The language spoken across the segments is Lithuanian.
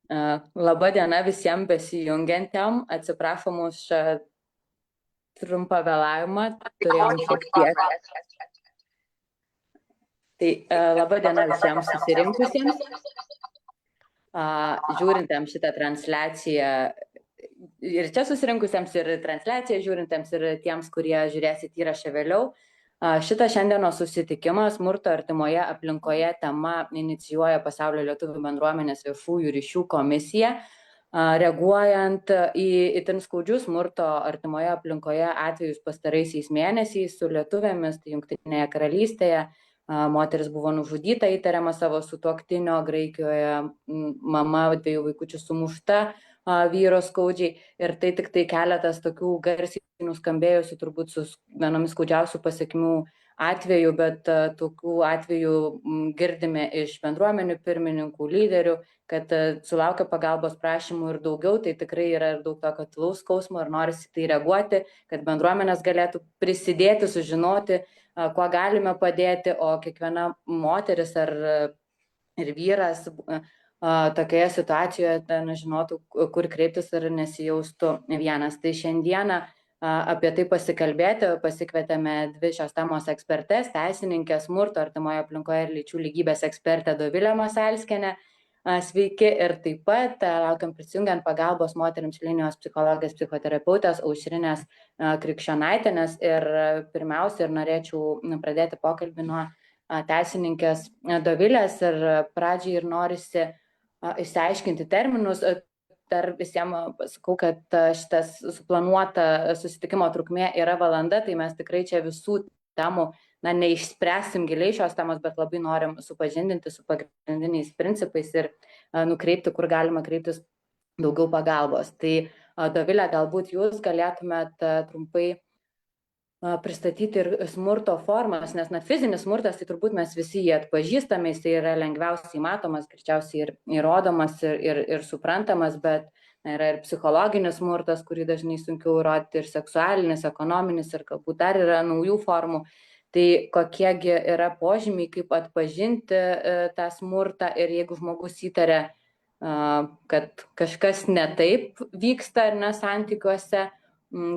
Labą dieną visiems besijungiantiem. Atsiprašom už trumpą vėlavimą. Turėjom šiek tiek. Tai labą dieną visiems susirinkusiems. Žiūrintiems šitą transliaciją ir čia susirinkusiems, ir transliaciją žiūrintiems, ir tiems, kurie žiūrėsit įrašą vėliau. Šitą šiandienos susitikimą smurto artimoje aplinkoje tema inicijuoja Pasaulio lietuvių bendruomenės viešųjų ryšių komisija, reaguojant į itin skaudžius smurto artimoje aplinkoje atvejus pastaraisiais mėnesiais su lietuvėmis, tai Jungtinėje karalystėje. Moteris buvo nužudyta, įtariama savo sutuoktinio, Graikijoje mama 2 vaikučių sumušta vyro skaudžiai, ir tai tik tai keletas tokių garsiai nuskambėjusių turbūt su vienomis skaudžiausių pasekmių atvejų, bet tokių atvejų girdime iš bendruomenių pirmininkų, lyderių, kad sulaukia pagalbos prašymų ir daugiau, tai tikrai yra ir daug tokio tylaus skausmo ir norisi tai reaguoti, kad bendruomenės galėtų prisidėti, sužinoti, kuo galime padėti, o kiekviena moteris ir vyras tokioje situacijoje nežinotų, kur kreiptis ir nesijaustų vienas. Tai šiandieną apie tai pasikalbėti pasikvietėme 2 šios temos ekspertes, teisininkę, smurto artimoje aplinkoje ir lyčių lygybės ekspertę Dovilę Masalskienę. Sveiki, ir taip pat laukiam prisijungiant pagalbos moterims linijos psichologės, psichoterapeutės Aušrinės Krikščionaitienės. Ir pirmiausia, ir norėčiau pradėti pokalbį nuo teisininkės Dovilės, ir pradžiai ir norisi išsiaiškinti terminus. Dar visiems pasakau, kad šitas suplanuota susitikimo trukmė yra valanda, tai mes tikrai čia visų temų neišspręsim giliai šios temos, bet labai norim supažindinti su pagrindiniais principais ir nukreipti, kur galima kreiptis daugiau pagalbos. Tai Dovilė, galbūt jūs galėtumėt trumpai pristatyti ir smurto formas, nes fizinis smurtas, tai turbūt mes visi jį atpažįstame, jis yra lengviausiai matomas, greičiausiai ir įrodomas ir suprantamas, bet yra ir psichologinis smurtas, kurį dažnai sunkiau įrodyti, ir seksualinis, ekonominis, ir galbūt dar yra naujų formų. Tai kokiegi yra požymiai, kaip atpažinti tą smurtą, ir jeigu žmogus įtaria, kad kažkas ne taip vyksta ar ne santykiuose,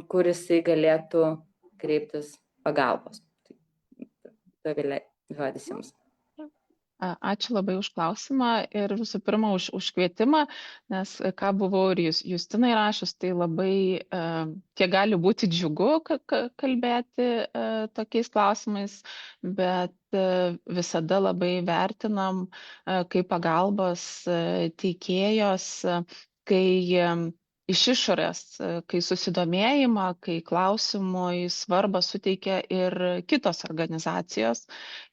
kur jisai galėtų kreiptis pagalbos. Dovilė, žodis jums. Ačiū labai už klausimą ir visų pirma už kvietimą, nes ką buvau ir Justinai rašus, tai labai kiek gali būti džiugu kalbėti tokiais klausimais, bet visada labai vertinam kaip pagalbos teikėjos, kai iš išorės, kai susidomėjimą, kai klausimui svarbą suteikia ir kitos organizacijos,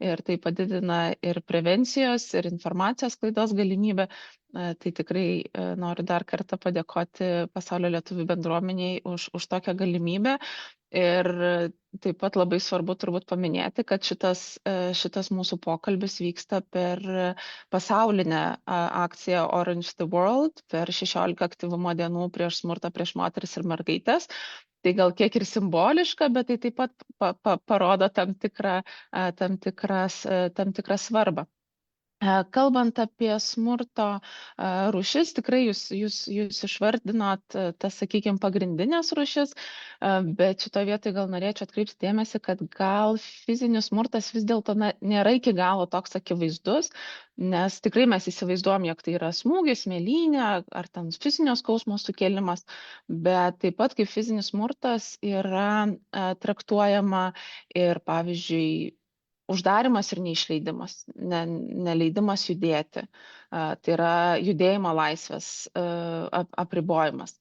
ir tai padidina ir prevencijos, ir informacijos sklaidos galimybę. Tai tikrai noriu dar kartą padėkoti Pasaulio lietuvių bendruomeniai už tokią galimybę. Ir taip pat labai svarbu turbūt paminėti, kad šitas mūsų pokalbis vyksta per pasaulinę akciją Orange the World, per 16 aktyvumo dienų prieš smurtą prieš moteris ir mergaitės. Tai gal kiek ir simboliška, bet tai taip pat parodo tam tikrą svarbą. Kalbant apie smurto rūšis, tikrai jūs išvardinot tas, sakykime, pagrindinės rūšis, bet šitoje vietoje gal norėčiau atkreipti dėmesį, kad gal fizinis smurtas vis dėlto nėra iki galo toks akivaizdus, nes tikrai mes įsivaizduojam, jog tai yra smūgis, mėlynė ar ten fizinio skausmo sukėlimas, bet taip pat kaip fizinis smurtas yra traktuojama ir, pavyzdžiui, uždarimas ir neišleidimas, neleidimas judėti. Tai yra judėjimo laisvės apribojimas.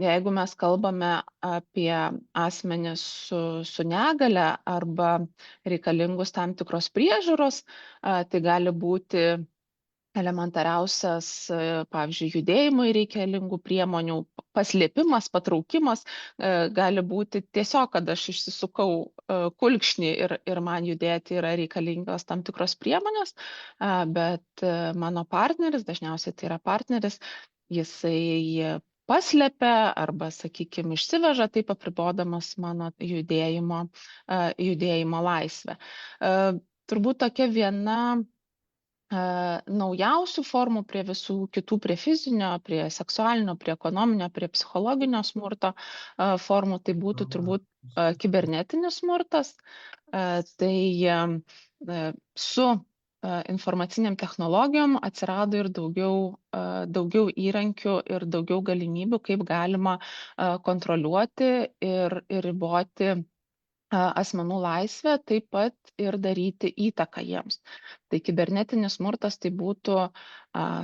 Jeigu mes kalbame apie asmenis su negale arba reikalingus tam tikros priežiūros, tai gali būti elementariausias, pavyzdžiui, judėjimui reikalingų priemonių, paslėpimas, patraukimas, gali būti tiesiog, kad aš išsisukau kulkšnį ir man judėti yra reikalingos tam tikros priemonės, bet mano partneris, dažniausiai tai yra partneris, jisai paslepia arba, sakykime, išsiveža, taip apribodamas mano judėjimo laisvę. Turbūt tokia viena naujausių formų prie visų kitų, prie fizinio, prie seksualinio, prie ekonominio, prie psichologinio smurto formų, tai būtų turbūt kibernetinis smurtas. Tai su informaciniam technologijom atsirado ir daugiau įrankių ir daugiau galimybių, kaip galima kontroliuoti ir riboti asmenų laisvę, taip pat ir daryti įtaką jiems. Tai kibernetinis smurtas tai būtų,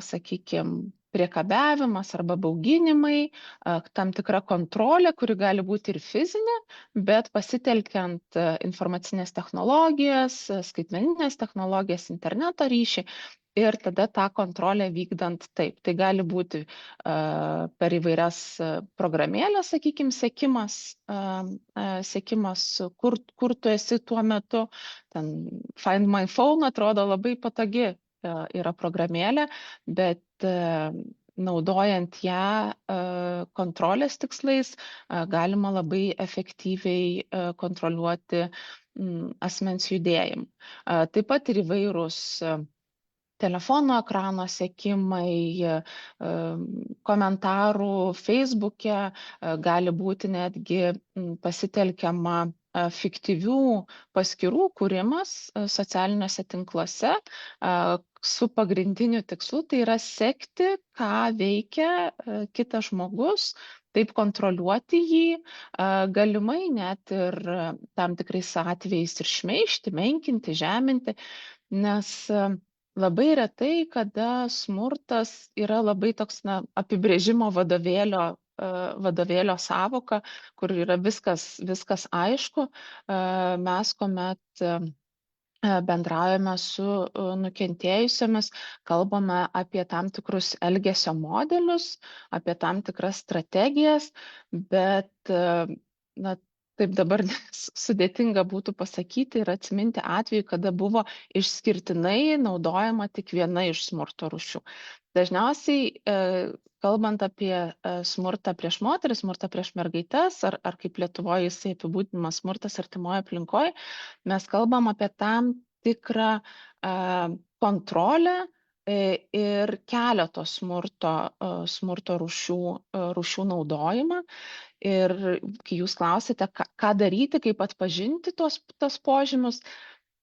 sakykime, priekabiavimas arba bauginimai, tam tikra kontrolė, kuri gali būti ir fizinė, bet pasitelkiant informacinės technologijas, skaitmeninės technologijas, interneto ryšį ir tada tą kontrolę vykdant taip. Tai gali būti per įvairias programėlės, sakykime, sekimas, kur tu esi tuo metu. Ten Find My Phone atrodo labai patogi yra programėlė, bet naudojant ją kontrolės tikslais galima labai efektyviai kontroliuoti asmens judėjimą. Taip pat ir įvairūs telefono ekrano sekimai, komentarų Facebook'e, gali būti netgi pasitelkiama fiktyvių paskyrų kūrimas socialiniuose tinkluose su pagrindiniu tikslu, tai yra sekti, ką veikia kitas žmogus, taip kontroliuoti jį, galimai net ir tam tikrais atvejais ir šmeižti, menkinti, žeminti, nes labai retai, kada smurtas yra labai toks apibrėžimo vadovėlio savoka, kur yra viskas aišku. Mes, kuomet bendraujame su nukentėjusiamis, kalbame apie tam tikrus elgesio modelius, apie tam tikras strategijas, bet taip dabar sudėtinga būtų pasakyti ir atsiminti atveju, kada buvo išskirtinai naudojama tik viena iš smurto rūšių. Dažniausiai, kalbant apie smurtą prieš moteris, smurtą prieš mergaites, ar kaip Lietuvoje jisai apibūdinamas smurtas artimoje aplinkoje, mes kalbam apie tam tikrą kontrolę ir keletos smurto rūšių naudojimą. Ir kai jūs klausite, ką daryti, kaip atpažinti tos požymius,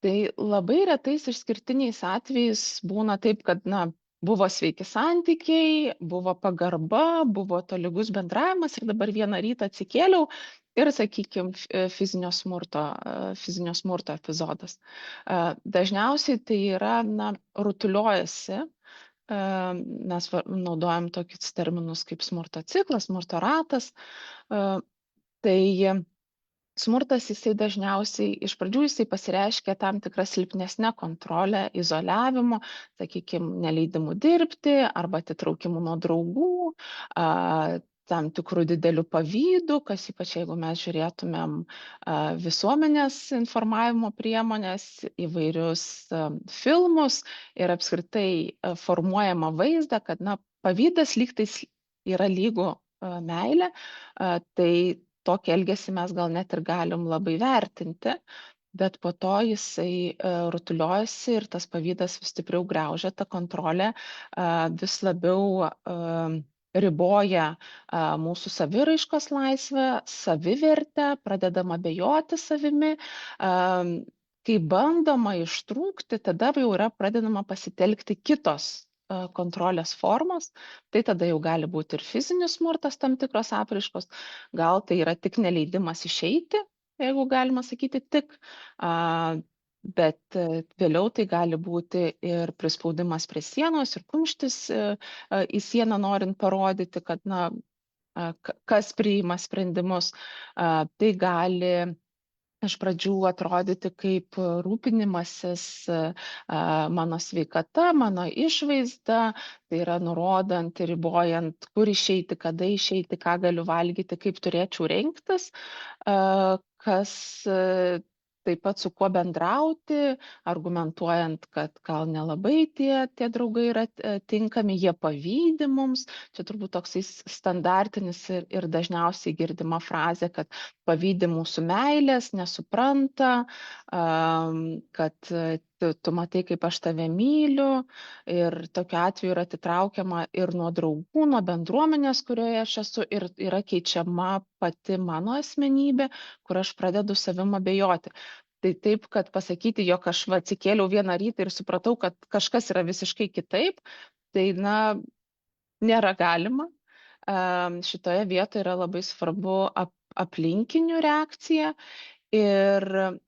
tai labai retais išskirtiniais atvejais būna taip, kad buvo sveiki santykiai, buvo pagarba, buvo tolygus bendravimas ir dabar vieną rytą atsikėliau ir, sakykime, fizinio smurto epizodas. Dažniausiai tai yra, rutuliojasi. Mes naudojam tokius terminus kaip smurto ciklas, smurto ratas. Tai smurtas jisai dažniausiai iš pradžių jisai pasireiškia tam tikrą silpnesnę kontrolę, izoliavimu, sakykime, neleidimu dirbti arba atitraukimu nuo draugų, tam tikrų didelių pavydų, kas ypač jeigu mes žiūrėtumėm visuomenės informavimo priemonės, įvairius filmus ir apskritai formuojama vaizdą, kad pavydas lygtais yra lygu meilė, tai tokį elgesį mes gal net ir galim labai vertinti, bet po to jisai rutuliojasi ir tas pavydas vis stipriau griaužia, ta kontrolė vis labiau riboja mūsų saviraiškos laisvę, savivertę, pradedama abejoti savimi. Kai bandoma ištrūkti, tada jau yra pradedama pasitelkti kitos kontrolės formos, tai tada jau gali būti ir fizinis smurtas tam tikros apraiškos, gal tai yra tik neleidimas išeiti, jeigu galima sakyti tik, bet vėliau tai gali būti ir prispaudimas prie sienos ir kumštis į sieną norint parodyti, kad kas priima sprendimus. Tai gali iš pradžių atrodyti kaip rūpinimasis mano sveikata, mano išvaizda, tai yra nurodant ir ribojant, kur išeiti, kada išeiti, ką galiu valgyti, kaip turėčiau rengtis, kas taip pat su kuo bendrauti, argumentuojant, kad gal nelabai tie draugai yra tinkami, jie pavydi mums. Čia turbūt toksai standartinis ir dažniausiai girdima frazė, kad pavydi mūsų meilės, nesupranta, kad tu matai, kaip aš tave myliu, ir tokiu atveju yra atitraukiama ir nuo draugų, nuo bendruomenės, kurioje aš esu, ir yra keičiama pati mano asmenybė, kur aš pradedu savim abejoti. Tai taip, kad pasakyti, jog aš atsikėliau vieną rytą ir supratau, kad kažkas yra visiškai kitaip, tai nėra galima. Šitoje vietoje yra labai svarbu aplinkinių reakcija. Ir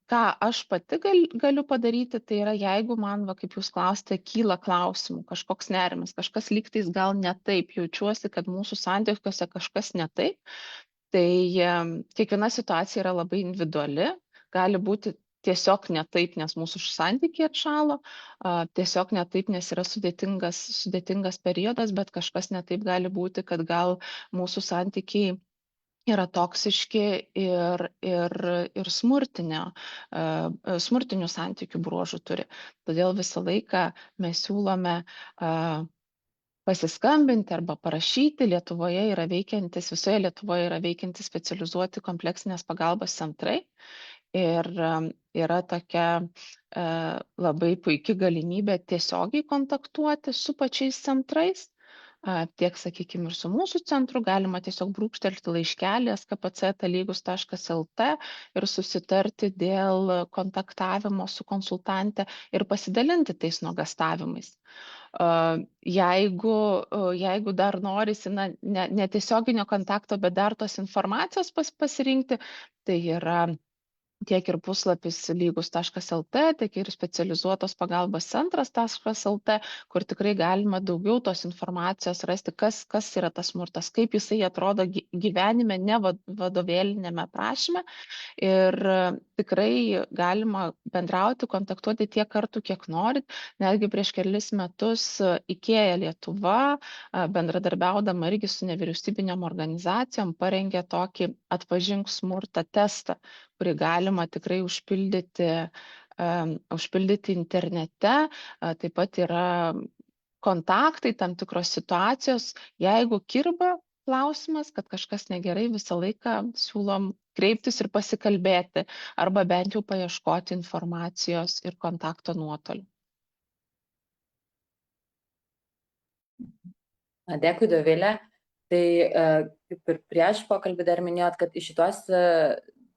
ką aš pati galiu padaryti, tai yra, jeigu man, kaip jūs klausite, kyla klausimų, kažkoks nerimas, kažkas lygtais gal ne taip, jaučiuosi, kad mūsų santykiuose kažkas ne taip, tai kiekviena situacija yra labai individuali, gali būti tiesiog ne taip, nes mūsų santykiai atšalo, tiesiog ne taip, nes yra sudėtingas periodas, bet kažkas ne taip gali būti, kad gal mūsų santykiai yra toksiški ir smurtinių santykių bruožų turi. Todėl visą laiką mes siūlome pasiskambinti arba parašyti. Visoje Lietuvoje yra veikiantys specializuoti kompleksinės pagalbos centrai. Ir yra tokia labai puikia galimybė tiesiogiai kontaktuoti su pačiais centrais. Tiek, sakykime, ir su mūsų centru galima tiesiog brūkštelti laiškelį skpc@lygus.lt ir susitarti dėl kontaktavimo su konsultante ir pasidalinti tais nuogąstavimais. Jeigu dar norisi ne tiesioginio kontakto, bet dar tos informacijos pasirinkti, tai yra tiek ir puslapis lygus.lt, tiek ir specializuotos pagalbos centras.lt, kur tikrai galima daugiau tos informacijos rasti, kas yra tas smurtas, kaip jisai atrodo gyvenime, ne vadovėlinėme prašyme. Ir tikrai galima bendrauti, kontaktuoti tiek kartų, kiek norit. Netgi prieš kelis metus IKEA Lietuva, bendradarbiaudama irgi su nevyriausybinėm organizacijom, parengė tokį atpažink smurtą testą, kurį galima tikrai užpildyti internete. Taip pat yra kontaktai, tam tikros situacijos. Jeigu kirba klausimas, kad kažkas negerai, visą laiką siūlom kreiptis ir pasikalbėti, arba bent jau paieškoti informacijos ir kontakto nuotoliu. Dėkui, Dovilė. Tai kaip ir prieš pokalbį dar minėjot, kad į šitos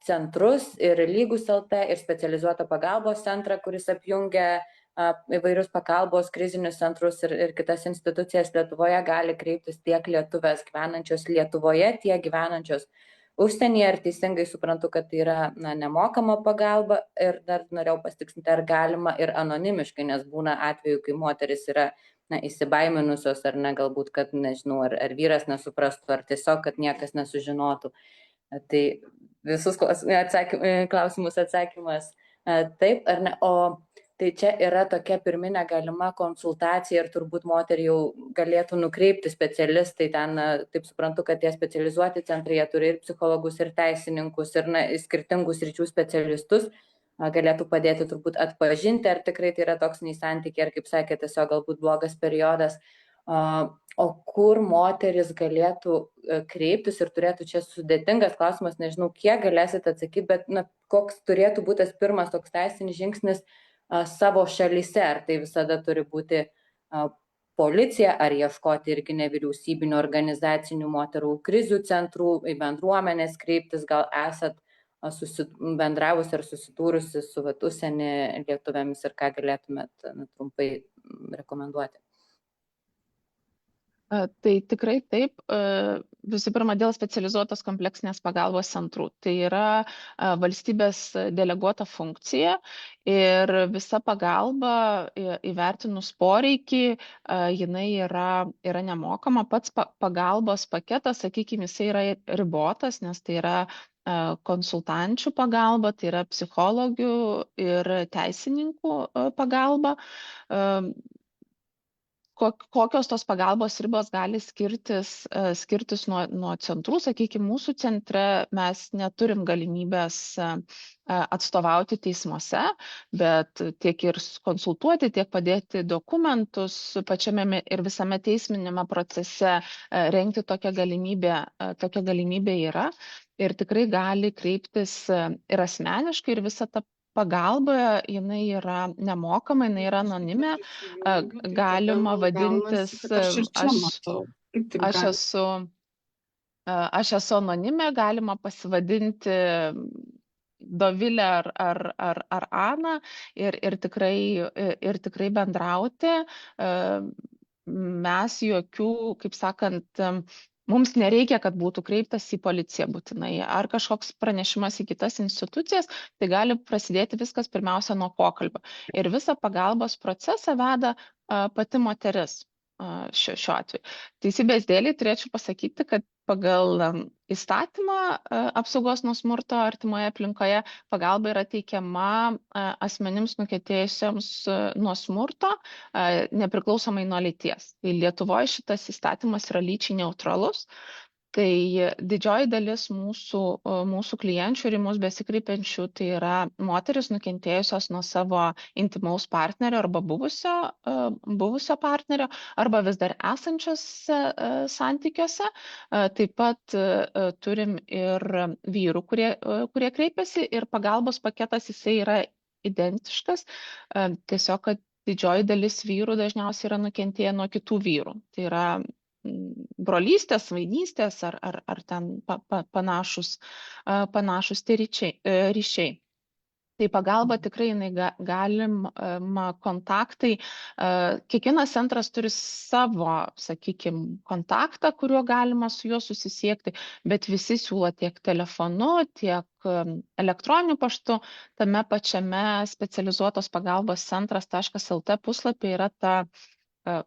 centrus ir Lygus.lt ir specializuotą pagalbos centrą, kuris apjungia įvairius pagalbos krizinius centrus ir kitas institucijas Lietuvoje, gali kreiptis tiek lietuvės gyvenančios Lietuvoje, tiek gyvenančios užsienyje. Ir teisingai suprantu, kad tai yra nemokama pagalba. Ir dar norėjau pasitikslinti, ar galima ir anonimiškai, nes būna atveju, kai moteris yra įsibaiminusios, ar ne, galbūt, kad nežinau, ar vyras nesuprastų, ar tiesiog, kad niekas nesužinotų. Tai visus klausimus atsakymas taip ar ne. O tai čia yra tokia pirminė galima konsultacija ir turbūt moterį jau galėtų nukreipti specialistai ten. Taip suprantu, kad tie specializuoti centrai turi ir psichologus, ir teisininkus, ir skirtingų sričių specialistus. Galėtų padėti turbūt atpažinti, ar tikrai tai yra toksiniai santykiai, ar, kaip sakė, tiesiog galbūt blogas periodas. O kur moteris galėtų kreiptis, ir turėtų čia sudėtingas klausimas, nežinau, kiek galėsit atsakyti, bet koks turėtų būti tas pirmas toks teisinis žingsnis savo šalyse, ar tai visada turi būti policija, ar ieškoti irgi nevyriausybinių organizacinių moterų krizių centrų, į bendruomenės kreiptis, gal esat bendravusi ar susidūrusi su užsienį lietuvėmis, ir ką galėtumėt trumpai rekomenduoti? Tai tikrai taip. Visų pirma, dėl specializuotos kompleksinės pagalbos centrų. Tai yra valstybės deleguota funkcija ir visa pagalba įvertinus poreikį, jinai yra nemokama. Pats pagalbos paketas, sakykime, jisai yra ribotas, nes tai yra konsultančių pagalba, tai yra psichologių ir teisininkų pagalba. Kokios tos pagalbos ribos gali skirtis nuo centrų. Sakykime, mūsų centre mes neturim galimybės atstovauti teismuose, bet tiek ir konsultuoti, tiek padėti dokumentus pačiame ir visame teisminėme procese rengti tokią galimybę yra. Ir tikrai gali kreiptis ir asmeniškai, ir visa ta pagalba, jinai yra nemokama, jinai yra anonimė, galima vadintis, aš esu anonimė, galima pasivadinti Dovilė ar Ana ir tikrai bendrauti. Mes jokių, kaip sakant, mums nereikia, kad būtų kreiptas į policiją būtinai ar kažkoks pranešimas į kitas institucijas, tai gali prasidėti viskas pirmiausia nuo pokalbio. Ir visą pagalbos procesą veda pati moteris šiuo atveju. Teisybės dėliai turėčiau pasakyti, kad pagal įstatymą apsaugos nuo smurto artimoje aplinkoje pagalba yra teikiama asmenims nukentėjusiems nuo smurto nepriklausomai nuo lyties. Tai Lietuvoje šitas įstatymas yra lyčiai neutralus. Tai didžioji dalis mūsų klienčių ir į mus besikreipiančių tai yra moteris nukentėjusios nuo savo intimaus partnerio arba buvusio partnerio arba vis dar esančiose santykiuose. Taip pat turim ir vyrų, kurie kreipiasi ir pagalbos paketas jisai yra identiškas. Tiesiog, kad didžioji dalis vyrų dažniausiai yra nukentėję nuo kitų vyrų. Tai yra brolystės, svainystės ar ten panašus tie ryšiai. Tai pagalba tikrai galima kontaktai. Kiekvienas centras turi savo, sakykime, kontaktą, kuriuo galima su juo susisiekti, bet visi siūlo tiek telefonu, tiek elektroniniu paštu. Tame pačiame specializuotos pagalbos centras.lt puslapyje yra ta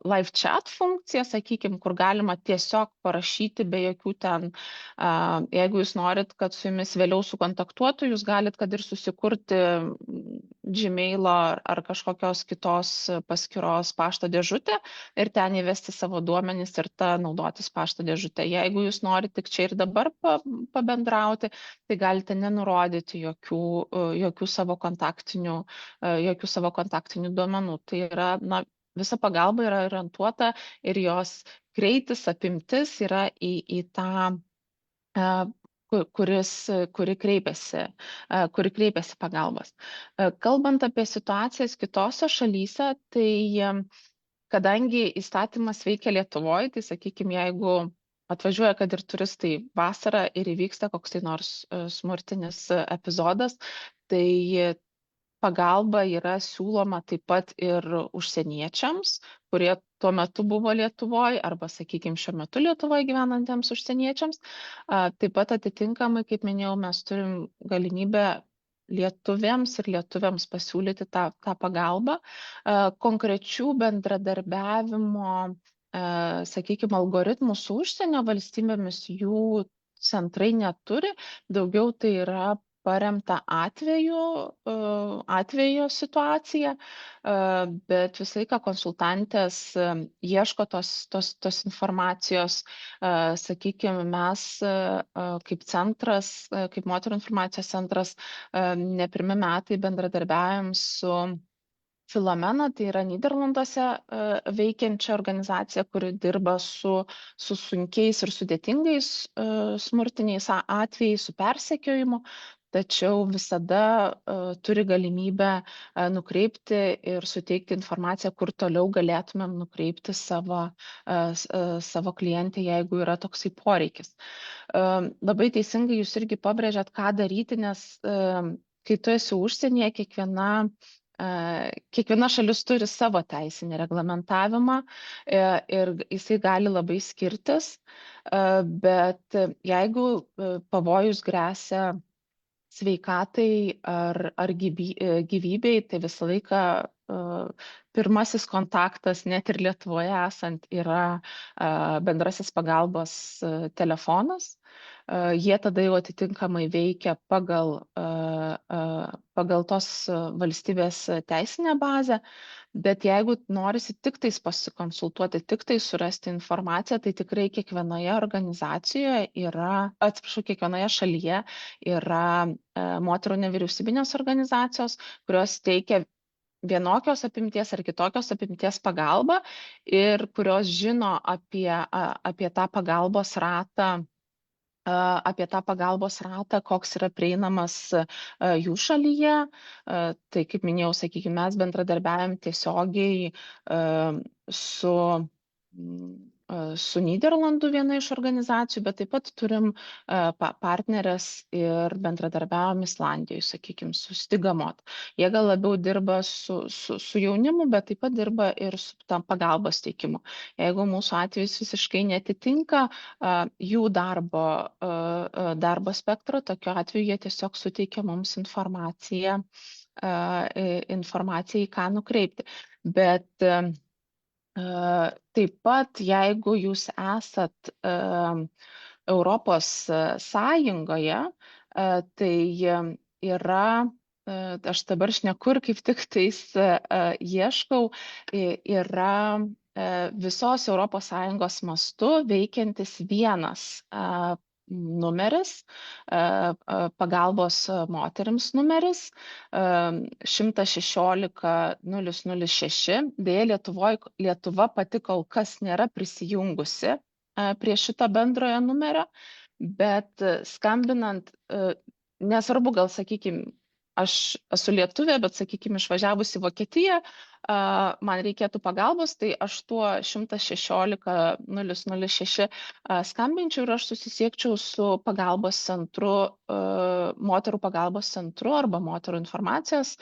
live chat funkcija, sakykime, kur galima tiesiog parašyti be jokių ten, jeigu jūs norit, kad su jumis vėliau sukontaktuotų, jūs galit kad ir susikurti Gmail'o ar kažkokios kitos paskyros pašto dėžutę ir ten įvesti savo duomenis ir tą naudotis pašto dėžutę. Jeigu jūs norit tik čia ir dabar pabendrauti, tai galite nenurodyti jokių savo kontaktinių duomenų. Tai yra, visa pagalba yra orientuota ir jos greitis, apimtis yra į tą, kuri kreipiasi pagalbos. Kalbant apie situacijas kitose šalyse, tai kadangi įstatymas veikia Lietuvoje, tai sakykime, jeigu atvažiuoja, kad ir turistai vasarą ir įvyksta koks tai nors smurtinis epizodas, tai pagalba yra siūloma taip pat ir užsieniečiams, kurie tuo metu buvo Lietuvoje arba, sakykime, šiuo metu Lietuvoje gyvenantiems užsieniečiams. Taip pat atitinkamai, kaip minėjau, mes turim galimybę lietuviams ir lietuviams pasiūlyti tą pagalbą. Konkrečių bendradarbiavimo, sakykime, algoritmų su užsienio valstybėmis jų centrai neturi. Daugiau tai yra paremta atvejo situacija, bet visą laiką konsultantės ieško tos informacijos. Sakykime, mes kaip centras, kaip moterų informacijos centras, ne pirmi metai bendradarbiavim su Filomena, tai yra Nyderlanduose veikiančia organizacija, kuri dirba su sunkiais ir sudėtingais smurtiniais atvejais, su persekiojimu. Tačiau visada turi galimybę nukreipti ir suteikti informaciją, kur toliau galėtumėm nukreipti savo klientę, jeigu yra toksai poreikis. Labai teisingai jūs irgi pabrėžėt, ką daryti, nes kai tu esi užsienyje, kiekviena šalis turi savo teisinį reglamentavimą ir jisai gali labai skirtis, bet jeigu pavojus gresia sveikatai ar gyvybei, tai visą laiką pirmasis kontaktas, net ir Lietuvoje esant, yra bendrasis pagalbos telefonas. Jie tada jau atitinkamai veikia pagal tos valstybės teisinę bazę, bet jeigu norisi tik tais pasikonsultuoti, tik tai surasti informaciją, tai tikrai kiekvienoje organizacijoje kiekvienoje šalyje yra moterų nevyriausybinės organizacijos, kurios teikia vienokios apimties ar kitokios apimties pagalbą ir kurios žino apie tą pagalbos ratą apie tą pagalbos ratą, koks yra prieinamas jų šalyje. Tai, kaip minėjau, sakykime, mes bendradarbiavim tiesiogiai su su Nyderlandų viena iš organizacijų, bet taip pat turim partnerės ir bendradarbiavom Islandijoje, sakykime, su Stigamot. Jie gal labiau dirba su jaunimu, bet taip pat dirba ir su tam pagalbos teikimu. Jeigu mūsų atvejs visiškai netitinka jų darbo spektro, tokiu atveju jie tiesiog suteikia mums informaciją, į ką nukreipti. Bet taip pat, jeigu jūs esat Europos Sąjungoje, tai yra, aš dabar šneku ir kaip tik tais ieškau, yra visos Europos Sąjungos mastu veikiantis vienas numeris, pagalbos moterims numeris 116 006. Deja, Lietuva pati kol kas nėra prisijungusi prie šito bendrojo numerio, bet skambinant, nesvarbu, gal sakykime, aš esu lietuvė, bet sakykime, išvažiavusi į Vokietiją, man reikėtų pagalbos, tai aš tuo 116 006 skambinčiau ir aš susisiekčiau su pagalbos centru, moterų pagalbos centru arba moterų informacijos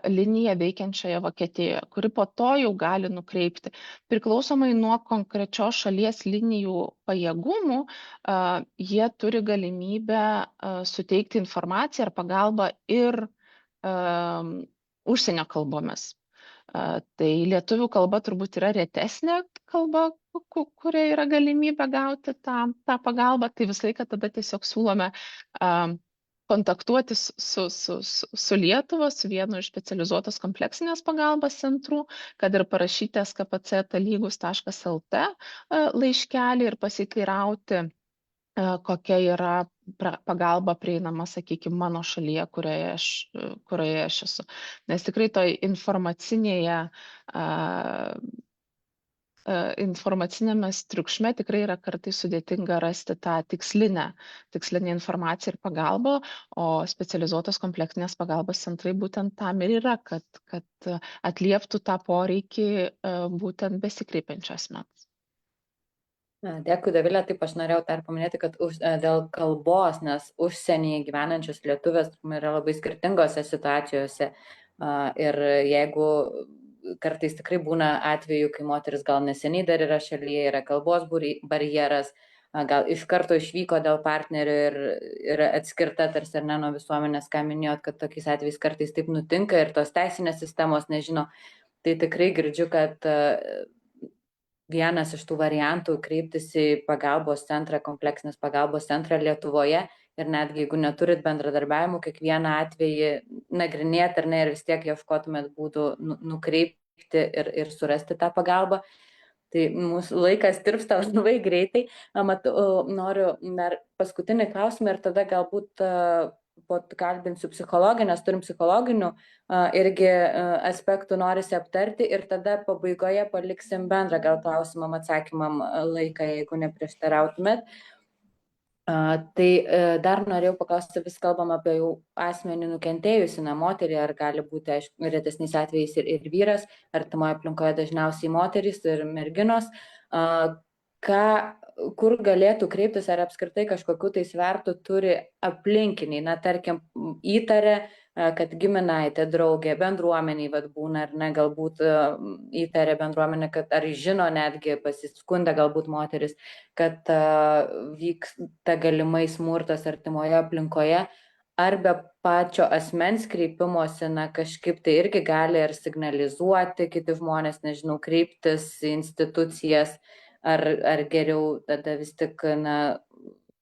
linija veikiančioje Vokietijoje, kuri po to jau gali nukreipti. Priklausomai nuo konkrečios šalies linijų pajėgumų, jie turi galimybę suteikti informaciją ar pagalbą ir užsienio kalbomis. Tai lietuvių kalba turbūt yra retesnė kalba, kuria yra galimybė gauti tą pagalbą. Tai visą laiką tada tiesiog siūlome kontaktuoti su Lietuva, su vienu iš specializuotos kompleksinės pagalbos centrų, kad ir parašyti skpc@lygus.lt laiškelį ir pasiteirauti, kokia yra pagalba prieinama, sakykime, mano šalyje, kurioje aš esu. Nes tikrai toj informacinėme triukšme tikrai yra kartais sudėtinga rasti tą tikslinę informaciją ir pagalbą, o specializuotos kompleksinės pagalbos centrai būtent tam ir yra, kad atlieptų tą poreikį būtent besikreipiančio asmens. Dėkui, Dovilė. Taip, aš norėjau dar paminėti, kad dėl kalbos, nes užsienyje gyvenančios lietuvės yra labai skirtingose situacijose. Ir jeigu kartais tikrai būna atveju, kai moteris gal neseniai dar yra šalyje, yra kalbos barjeras, gal iš karto išvyko dėl partnerio ir yra atskirta tarsi ar ne nuo visuomenės, ką minėjot, kad tokiais atvejais kartais taip nutinka ir tos teisinės sistemos nežino. Tai tikrai girdžiu, kad vienas iš tų variantų kreiptis į pagalbos centrą, kompleksinės pagalbos centrą Lietuvoje ir netgi jeigu neturit bendradarbiavimų, kiekvieną atvejį nagrinėti ar ne ir vis tiek ieškotumėt būdų nukreipti ir surasti tą pagalbą. Tai mūsų laikas tirpsta labai greitai. Noriu dar paskutinį klausimą ir tada galbūt kalbinsiu psichologę, nes turim psichologinių irgi aspektų norisi aptarti ir tada pabaigoje paliksim bendrą gal klausimam atsakymam laiką, jeigu neprieštarautumėt. Tai dar norėjau paklausti, vis kalbam apie jau asmenį nukentėjusi moterį, ar gali būti, aišku, retesniais atvejais ir vyras, artimoje aplinkoje dažniausiai moterys ir merginos. Kur galėtų kreiptis, ar apskritai kažkokiu tai svertų turi aplinkiniai, tarkim, įtarė, kad giminaitė, draugė, bendruomeniai būna, ar ne, galbūt įtarė bendruomenė, kad ar žino netgi, pasiskunda galbūt moteris, kad vyksta galimai smurtas artimoje aplinkoje, ar be pačio asmens kreipimosi, kažkaip tai irgi gali ir signalizuoti kiti žmonės, nežinau, kreiptis į institucijas, ar geriau tada vis tik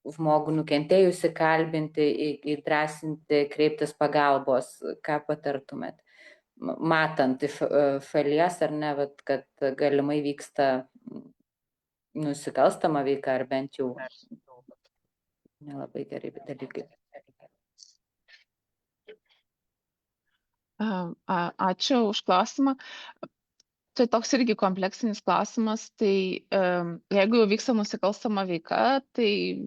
žmogų nukentėjusi kalbinti, įdrąsinti, kreiptis pagalbos, ką patartumėt, matant iš šalies ar ne, kad galimai vyksta nusikalstama veika ar bent jau nelabai gerai dalykai. Ačiū už klausimą. Tai toks irgi kompleksinis klausimas, tai jeigu jau vyksta nusikalstama veika, tai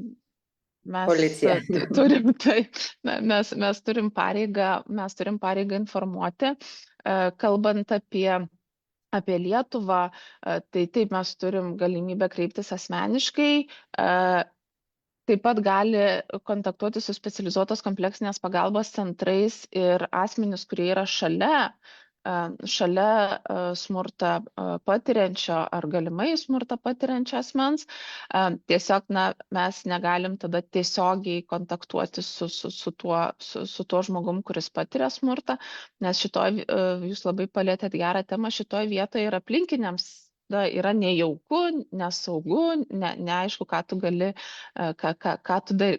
mes Policija. turim, tai, mes turim pareigą informuoti. Kalbant apie Lietuvą, tai taip mes turim galimybę kreiptis asmeniškai. Taip pat gali kontaktuoti su specializuotos kompleksinės pagalbos centrais ir asmenys, kurie yra šalia smurtą patiriančio ar galimai smurtą patiriančio asmens. Tiesiog mes negalim tada tiesiogiai kontaktuoti su tuo žmogum, kuris patiria smurtą, nes jūs labai palėtėt gerą temą, šitoj vietoje ir aplinkiniams yra nejauku, nesaugu, neaišku, ką tu gali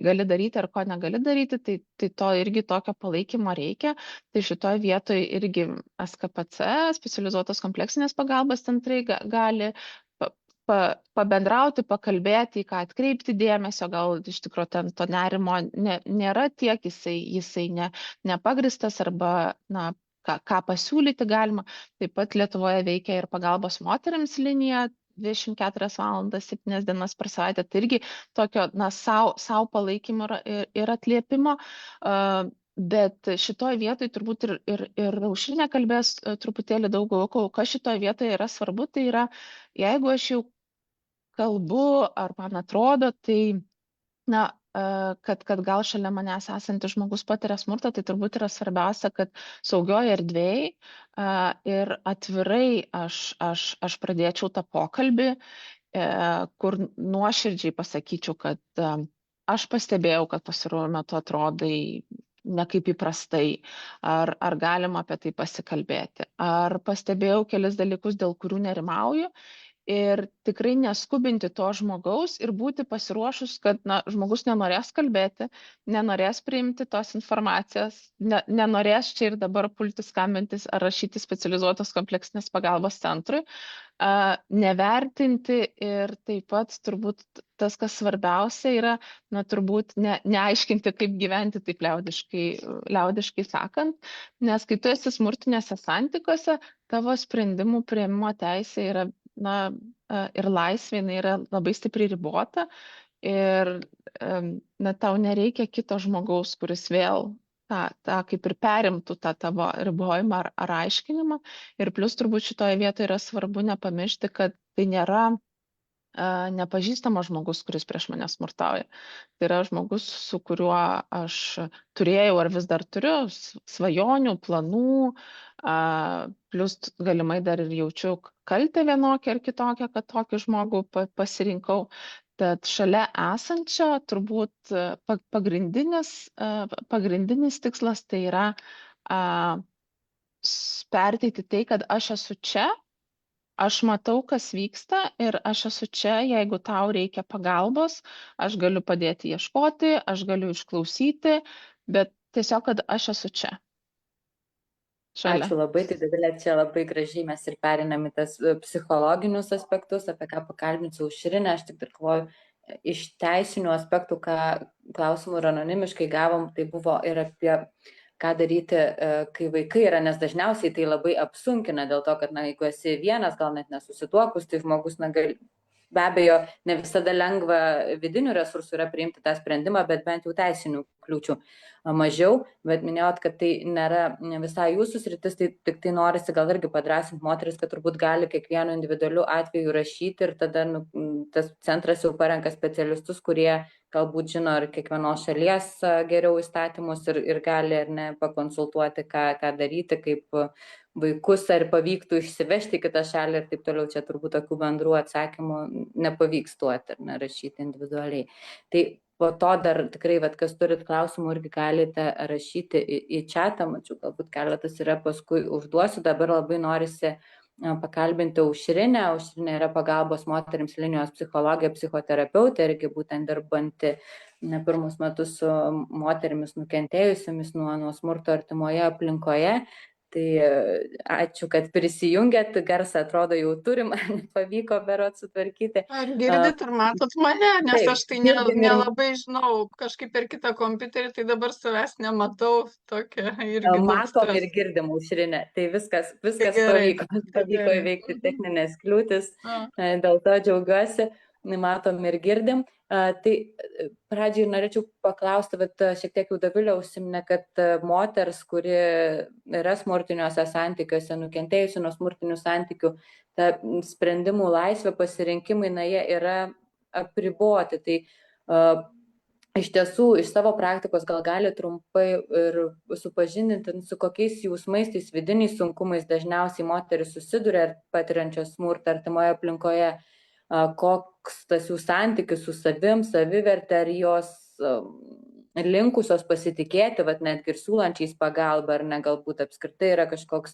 gali daryti ar ko negali daryti, tai to irgi tokio palaikymo reikia. Tai šitoje vietoje irgi SKPC, specializuotos kompleksinės pagalbos centrai, gali pabendrauti, pakalbėti, į ką atkreipti dėmesio, gal iš tikrųjų ten to nerimo nėra tiek, jisai nepagristas arba, ką pasiūlyti galima. Taip pat Lietuvoje veikia ir pagalbos moteriams linija 24 valandas, 7 dienas per savaitę. Tai irgi tokio, savo palaikymo ir atliepimo. Bet šitoje vietoje turbūt ir Aušrinė kalbės truputėlį daugiau, kas šitoje vietoje yra svarbu, tai yra, jeigu aš jau kalbu ar man atrodo, tai kad gal šalia manęs esantis žmogus patiria smurtą, tai turbūt yra svarbiausia, kad saugioje erdvėje ir atvirai aš pradėčiau tą pokalbį, kur nuoširdžiai pasakyčiau, kad aš pastebėjau, kad pastaruoju metu atrodai ne kaip įprastai, ar galima apie tai pasikalbėti, ar pastebėjau kelis dalykus, dėl kurių nerimauju. Ir tikrai neskubinti to žmogaus ir būti pasiruošus, kad žmogus nenorės kalbėti, nenorės priimti tos informacijos, nenorės čia ir dabar pulti skambintis ar rašyti specializuotos kompleksinės pagalbos centrui, nevertinti ir taip pat turbūt tas, kas svarbiausia yra, turbūt neaiškinti, kaip gyventi, taip liaudiškai sakant, nes kai tu esi smurtinėse santykiuose, tavo sprendimų priėmimo teisė yra ir laisvė yra labai stipriai ribota ir tau nereikia kito žmogaus, kuris vėl tą kaip ir perimtų tą tavo ribojimą ar aiškinimą. Ir plus turbūt šitoje vietoje yra svarbu nepamiršti, kad tai nėra nepažįstamas žmogus, kuris prieš mane smurtauja. Tai yra žmogus, su kuriuo aš turėjau ar vis dar turiu svajonių, planų, plus galimai dar ir jaučiu kaltę vienokią ar kitokią, kad tokį žmogų pasirinkau. Tad šalia esančio turbūt pagrindinis tikslas tai yra perteikti tai, kad aš esu čia, aš matau, kas vyksta ir aš esu čia, jeigu tau reikia pagalbos, aš galiu padėti ieškoti, aš galiu išklausyti, bet tiesiog, kad aš esu čia. Šalia. Ačiū labai, tai Dovilė, čia labai gražiai mes ir perinam į tas psichologinius aspektus, apie ką pakalbinsiu Aušrinę. Aš tik galvoju, iš teisinių aspektų, ką klausimų ir anonimiškai gavom, tai buvo ir apie ką daryti, kai vaikai yra, nes dažniausiai tai labai apsunkina dėl to, kad jeigu esi vienas, gal net nesusituokus, tai žmogus be abejo ne visada lengva vidinių resursų yra priimti tą sprendimą, bet bent jau teisinių kliūčių mažiau, bet minėjot, kad tai nėra visai jūsų sritis, tai tik tai norisi gal irgi padrąsinti moteris, kad turbūt gali kiekvienu individualiu atveju rašyti ir tada tas centras jau parenka specialistus, kurie galbūt žino ir kiekvienos šalies geriau įstatymus ir gali ar ne pakonsultuoti, ką daryti, kaip vaikus ar pavyktų išsivežti į kitą šalį ir taip toliau. Čia turbūt tokių bendrų atsakymų nepavyks duoti ar nerašyti individualiai. Tai po to dar tikrai, kas turit klausimų, irgi galite rašyti į chatą, mačiau, galbūt keletas yra, paskui užduosiu. Dabar labai norisi pakalbinti Aušrinę. Aušrinė yra pagalbos moterims linijos psichologija, psichoterapeutė, irgi būtent dirbanti ne pirmus metus su moterimis nukentėjusiamis nuo smurto artimoje aplinkoje. Tai ačiū, kad prisijungėt, garsą atrodo jau turim, pavyko berods sutvarkyti. Ar girdit ir matot mane, nes taip, aš tai nelabai žinau, kažkaip per kitą kompiuterį, tai dabar savęs nematau, tokia irgi. Matom ir girdim, Aušrinė, tai viskas pavyko įveikti techninės kliūtis, dėl to džiaugiuosi. matom ir girdim. Tai pradžiai norėčiau paklausti, bet šiek tiek jau Dovilė užsiminė, kad moters, kuri yra smurtiniuose santykiuose, nukentėjusi nuo smurtinių santykių, ta sprendimų laisvė, pasirinkimai, na, jie yra apriboti. Tai iš tiesų, iš savo praktikos gal gali trumpai ir supažindinti, su kokiais jausmais, tais vidiniais sunkumais dažniausiai moteris susiduria ir patiriančios smurtą artimoje aplinkoje, koks tas jų santykis su savim, savivertė, ar jos linkusios pasitikėti, vat netgi ir siūlančiais pagalbą, ar ne, galbūt apskritai yra kažkoks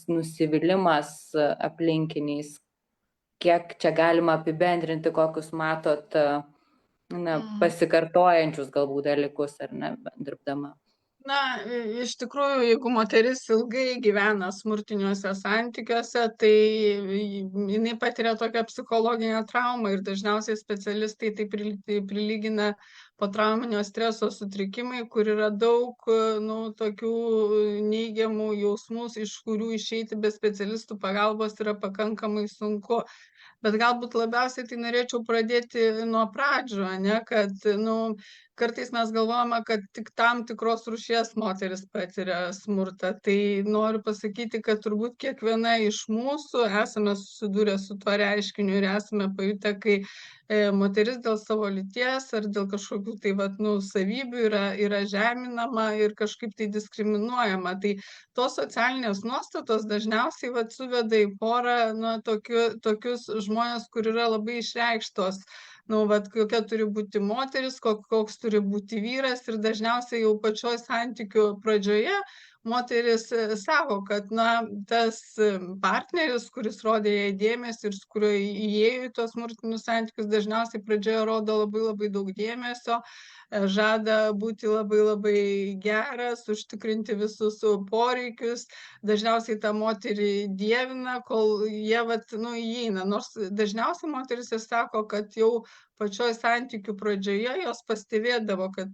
nusivylimas aplinkiniais. Kiek čia galima apibendrinti, kokius matot pasikartojančius galbūt dalykus, ar ne, dirbdama? Na, iš tikrųjų, jeigu moteris ilgai gyvena smurtiniuose santykiuose, tai jinai patiria tokią psichologinę traumą ir dažniausiai specialistai tai prilygina potrauminio streso sutrikimai, kur yra daug tokių neigiamų jausmų, iš kurių išeiti be specialistų pagalbos yra pakankamai sunku. Bet galbūt labiausiai tai norėčiau pradėti nuo pradžių, ne, kad kartais mes galvojame, kad tik tam tikros rūšies moteris patiria smurtą. Tai noriu pasakyti, kad turbūt kiekviena iš mūsų esame susidūrę su tuo reiškiniu ir esame pajutę, kai moteris dėl savo lyties ar dėl kažkokių tai savybių yra žeminama ir kažkaip tai diskriminuojama. Tai tos socialinės nuostatos dažniausiai suveda į porą tokius žmonės, kur yra labai išreikštos. Kokia turi būti moteris, koks turi būti vyras ir dažniausiai jau pačioj santykių pradžioje moteris sako, kad tas partneris, kuris rodė jai dėmesį ir su kuriuo įėjo į tos smurtinius santykius, dažniausiai pradžioje rodo labai labai daug dėmesio, žada būti labai labai geras, užtikrinti visus poreikius, dažniausiai tą moterį dievina, kol jie įeina. Nors dažniausiai moteris ir sako, kad jau pačioj santykių pradžioje jos pastebėdavo, kad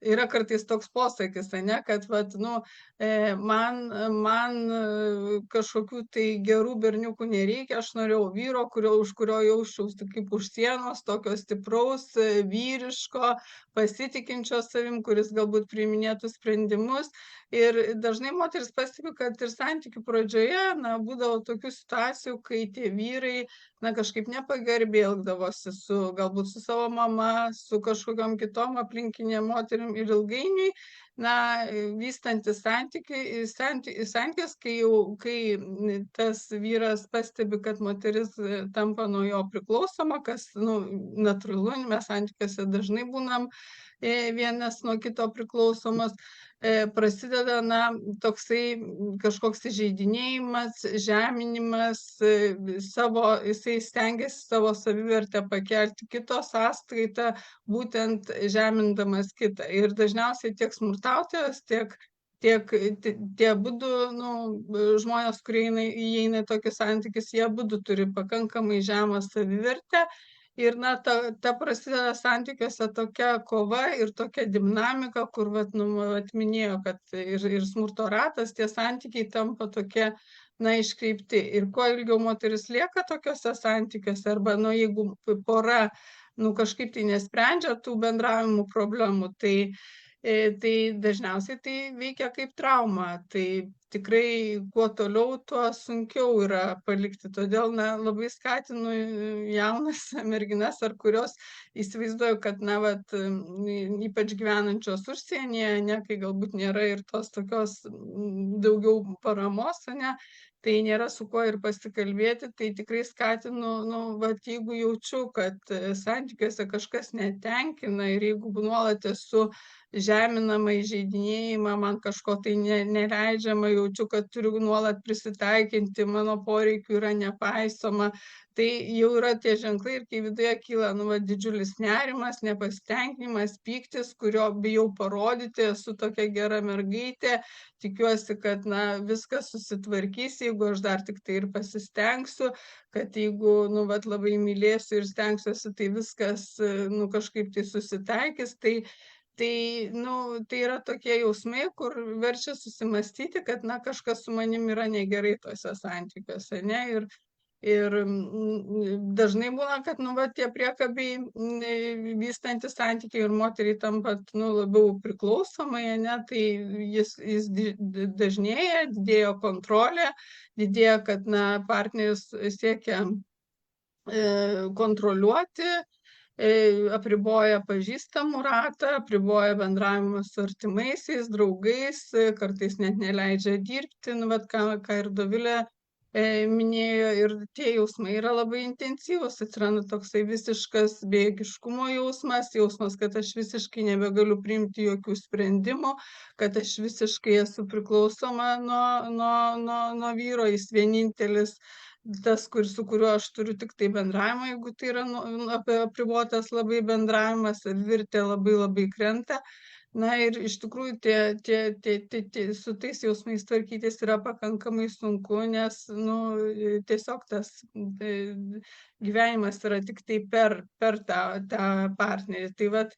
yra kartais toks posakis, ne, kad man kažkokių tai gerų berniukų nereikia, aš norėjau vyro, už kurio jausčiausi kaip už sienos, tokio stipraus, vyriško, pasitikinčio savim, kuris galbūt priiminėtų sprendimus. Ir dažnai moteris pastebi, kad ir santykių pradžioje būdavo tokių situacijų, kai tie vyrai kažkaip nepagarbiai elgdavosi galbūt su savo mama, su kažkokiom kitom aplinkinėm moterim ir ilgainiui, vystantis santykis, kai tas vyras pastebi, kad moteris tampa nuo jo priklausoma, kas natūralu, mes santykiuose dažnai būnam vienas nuo kito priklausomas, prasideda toksai kažkoks įžeidinėjimas, žeminimas, jisai stengiasi savo savivertę pakelti kito sąskaitą, būtent žemindamas kitą. Ir dažniausiai tiek smurtautojas, tiek tie abudu žmonės, kurie įeina į tokius santykius, jie abudu turi pakankamai žemą savivertę. Ir ta prasideda santykiuose tokia kova ir tokia dinamika, kur minėjo, kad ir smurto ratas, tie santykiai tampa tokie iškreipti. Ir kuo ilgiau moteris lieka tokiuose santykiuose, arba jeigu pora kažkaip tai nesprendžia tų bendravimų problemų, tai dažniausiai tai veikia kaip trauma. Tai tikrai kuo toliau, tuo sunkiau yra palikti. Todėl labai skatinu jaunas merginas, ar kurios įsivaizduoju, kad ypač gyvenančios užsienyje, kai galbūt nėra ir tos tokios daugiau paramos, tai nėra su kuo ir pasikalbėti, tai tikrai skatinu, jeigu jaučiu, kad santykiuose kažkas netenkina ir jeigu nuolat esu žeminama, įžeidinėjama, man kažko tai neleidžiama, jaučiu, kad turiu nuolat prisitaikinti, mano poreikių yra nepaisoma, tai jau yra tie ženklai ir kai viduje kyla didžiulis nerimas, nepasitenkinimas, pyktis, kurio bijau parodyti, esu tokia gera mergaitė, tikiuosi, kad viskas susitvarkys, jeigu aš dar tik tai ir pasistengsiu, kad jeigu labai mylėsiu ir stengsiuosi, tai viskas kažkaip tai susitaikys. Tai yra tokie jausmai, kur verčia susimastyti, kad kažkas su manim yra negerai tuose santykiuose, ne? Ir dažnai būna, kad tie priekabiai vystantis santykiai ir moteriai tampa labiau priklausomai, ane, tai jis dažnėja, didėja kontrolė, didėja, kad partneris siekia kontroliuoti, apriboja pažįstamų ratą, apriboja bendravimą su artimaisiais, draugais, kartais net neleidžia dirbti, vat ką ir Dovilė minėjo, ir tie jausmai yra labai intensyvūs, atsiranda toksai visiškas bejėgiškumo jausmas, kad aš visiškai nebegaliu priimti jokių sprendimų, kad aš visiškai esu priklausoma nuo vyro, jis vienintelis tas, su kuriuo aš turiu tik tai bendravimą, jeigu tai yra apribotas labai bendravimas, savivertė labai labai krenta. Na ir iš tikrųjų su tais jausmais tvarkytis yra pakankamai sunku, nes tiesiog tas gyvenimas yra tik tai per tą partnerį. Tai vat,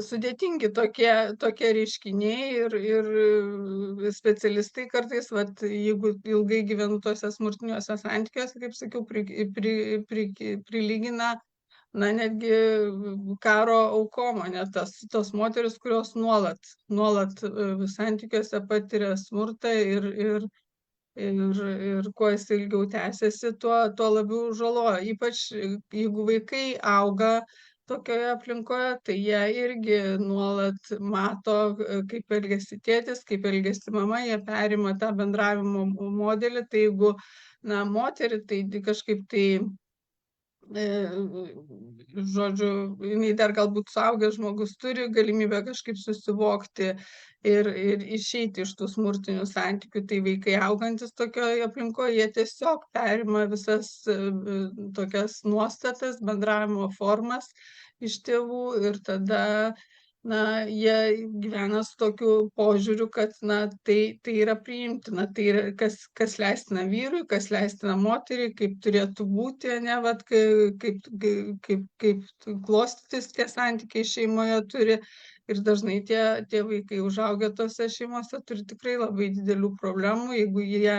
sudėtingi tokie reiškiniai ir specialistai kartais, vat, jeigu ilgai gyvenu tuose smurtiniuose santykiuose, kaip sakiau, prilygina netgi karo aukom, ane, tos moteris, kurios nuolat santykiuose patiria smurtą ir kuo jis ilgiau tęsiasi, tuo labiau žaloja. Ypač jeigu vaikai auga tokioje aplinkoje, tai jie irgi nuolat mato, kaip elgiasi tėtis, kaip elgiasi mama, jie perima tą bendravimo modelį. Tai jeigu moterį, tai kažkaip tai žodžiu, jinai dar galbūt suaugęs žmogus turi galimybę kažkaip susivokti ir išeiti iš tų smurtinių santykių, tai vaikai augantis tokioje aplinkoje, jie tiesiog perima visas tokias nuostatas, bendravimo formas iš tėvų ir tada jie gyvena su tokiu požiūriu, kad tai yra priimtina, tai yra kas leistina vyrui, kas leistina moteriai, kaip turėtų būti, ane, vat, kaip klostytis tie santykiai šeimoje turi. Ir dažnai tie vaikai užaugę tose šeimose turi tikrai labai didelių problemų, jeigu jie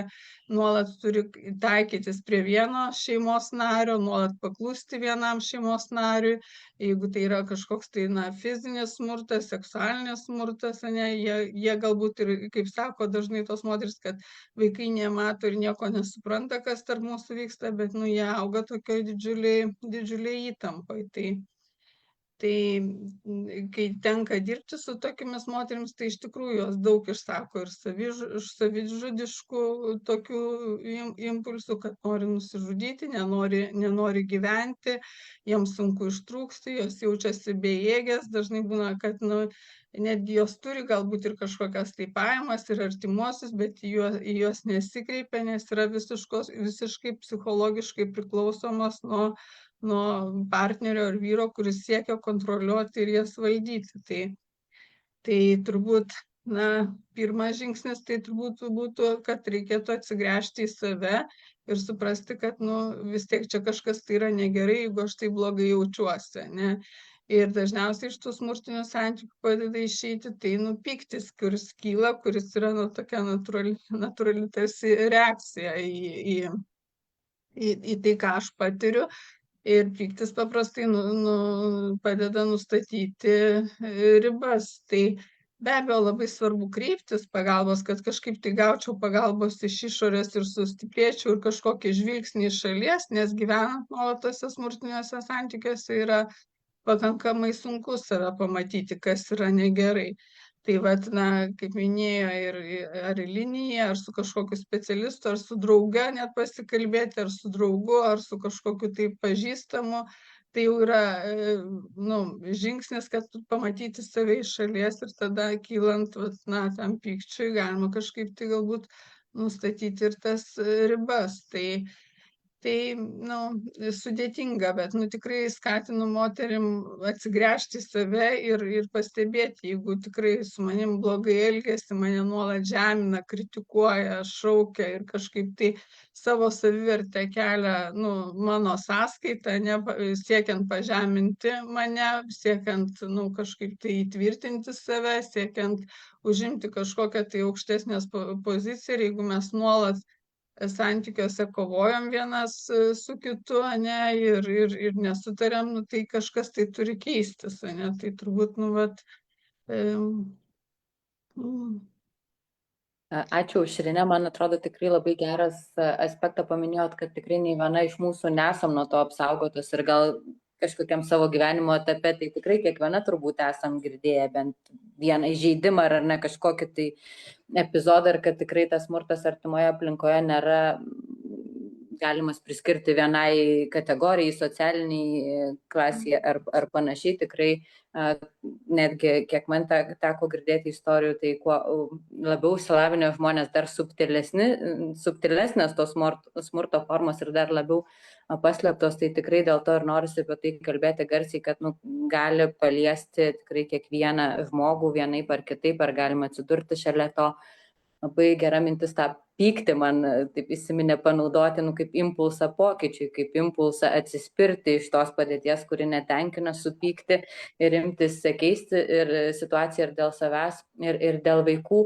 nuolat turi taikytis prie vieno šeimos nario, nuolat paklusti vienam šeimos nariui. Jeigu tai yra kažkoks tai fizinis smurtas, seksualinis smurtas, ane, jie galbūt ir, kaip sako dažnai tos moteris, kad vaikai nemato ir nieko nesupranta, kas tarp mūsų vyksta, bet jie auga tokioj didžiuliai įtampai. Tai kai tenka dirbti su tokiamis moterims, tai iš tikrųjų jos daug išsako ir savižudiškų tokių impulsų, kad nori nusižudyti, nenori gyventi, jiems sunku ištrūkti, jos jaučiasi bejėgės, dažnai būna, kad netgi jos turi galbūt ir kažkokias tai pajamas ir artimuosius, bet į juos nesikreipia, nes yra visiškai psichologiškai priklausomos nuo partnerio ar vyro, kuris siekia kontroliuoti ir jas valdyti. Tai turbūt, pirmas žingsnis tai turbūt būtų, kad reikėtų atsigręžti į save ir suprasti, kad vis tiek čia kažkas tai yra negerai, jeigu aš tai blogai jaučiuosi, ne? Ir dažniausiai iš tų smurtinių santykių padeda išeiti tai pyktis, kuris kyla, kuris yra tokia natūrali tarsi reakcija į tai, ką aš patiriu. Ir pyktis paprastai padeda nustatyti ribas. Tai be abejo labai svarbu kreiptis pagalbos, kad kažkaip tai gaučiau pagalbos iš išorės ir sustiprėčiau ir kažkokį žvilgsnį iš šalies, nes gyvenant nuolat tose smurtiniuose santykiuose yra pakankamai sunku save pamatyti, kas yra negerai. Tai vat, kaip minėjo, ar į liniją, ar su kažkokiu specialistu, ar su drauge net pasikalbėti, ar su draugu, ar su kažkokiu tai pažįstamu, tai jau yra žingsnis, kad pamatyti save iš šalies ir tada kylant tam pykčiui galima kažkaip tai galbūt nustatyti ir tas ribas. Tai sudėtinga, bet tikrai skatinu moterim atsigręžti į save ir pastebėti, jeigu tikrai su manim blogai elgiasi, mane nuolat žemina, kritikuoja, šaukia ir kažkaip tai savo savivertę kelia mano sąskaitą, siekiant pažeminti mane, siekiant kažkaip tai įtvirtinti save, siekiant užimti kažkokią tai aukštesnę poziciją. Ir jeigu mes nuolat santykiuose kovojam vienas su kitu, ane, ir nesutariam, nu, tai kažkas tai turi keistis, ane, tai turbūt, nu, vat, Ačiū, Aušrinė, man atrodo tikrai labai geras aspektą paminėjot, kad tikrai nei viena iš mūsų nesam nuo to apsaugotos ir gal kažkokiam savo gyvenimo etape, tai tikrai kiekviena turbūt esam girdėję bent vieną įžeidimą ar ne kažkokį tai epizodą ir kad tikrai tas smurtas artimoje aplinkoje nėra galimas priskirti vienai kategorijai, socialiniai klasiai ar panašiai. Tikrai netgi, kiek man teko girdėti istorijų, tai kuo labiau išsilavinę žmonės dar subtilesnės tos smurto formos ir dar labiau paslėptos, tai tikrai dėl to ir norisi apie tai kalbėti garsiai, kad gali paliesti tikrai kiekvieną žmogų vienaip ar kitaip, ar galima atsidurti šalia to. Labai gera mintis tą pyktį man taip įsiminė panaudoti kaip impulsą pokyčiui, kaip impulsą atsispirti iš tos padėties, kuri netenkina, supykti ir imtis keisti ir situaciją ir dėl savęs, ir dėl vaikų.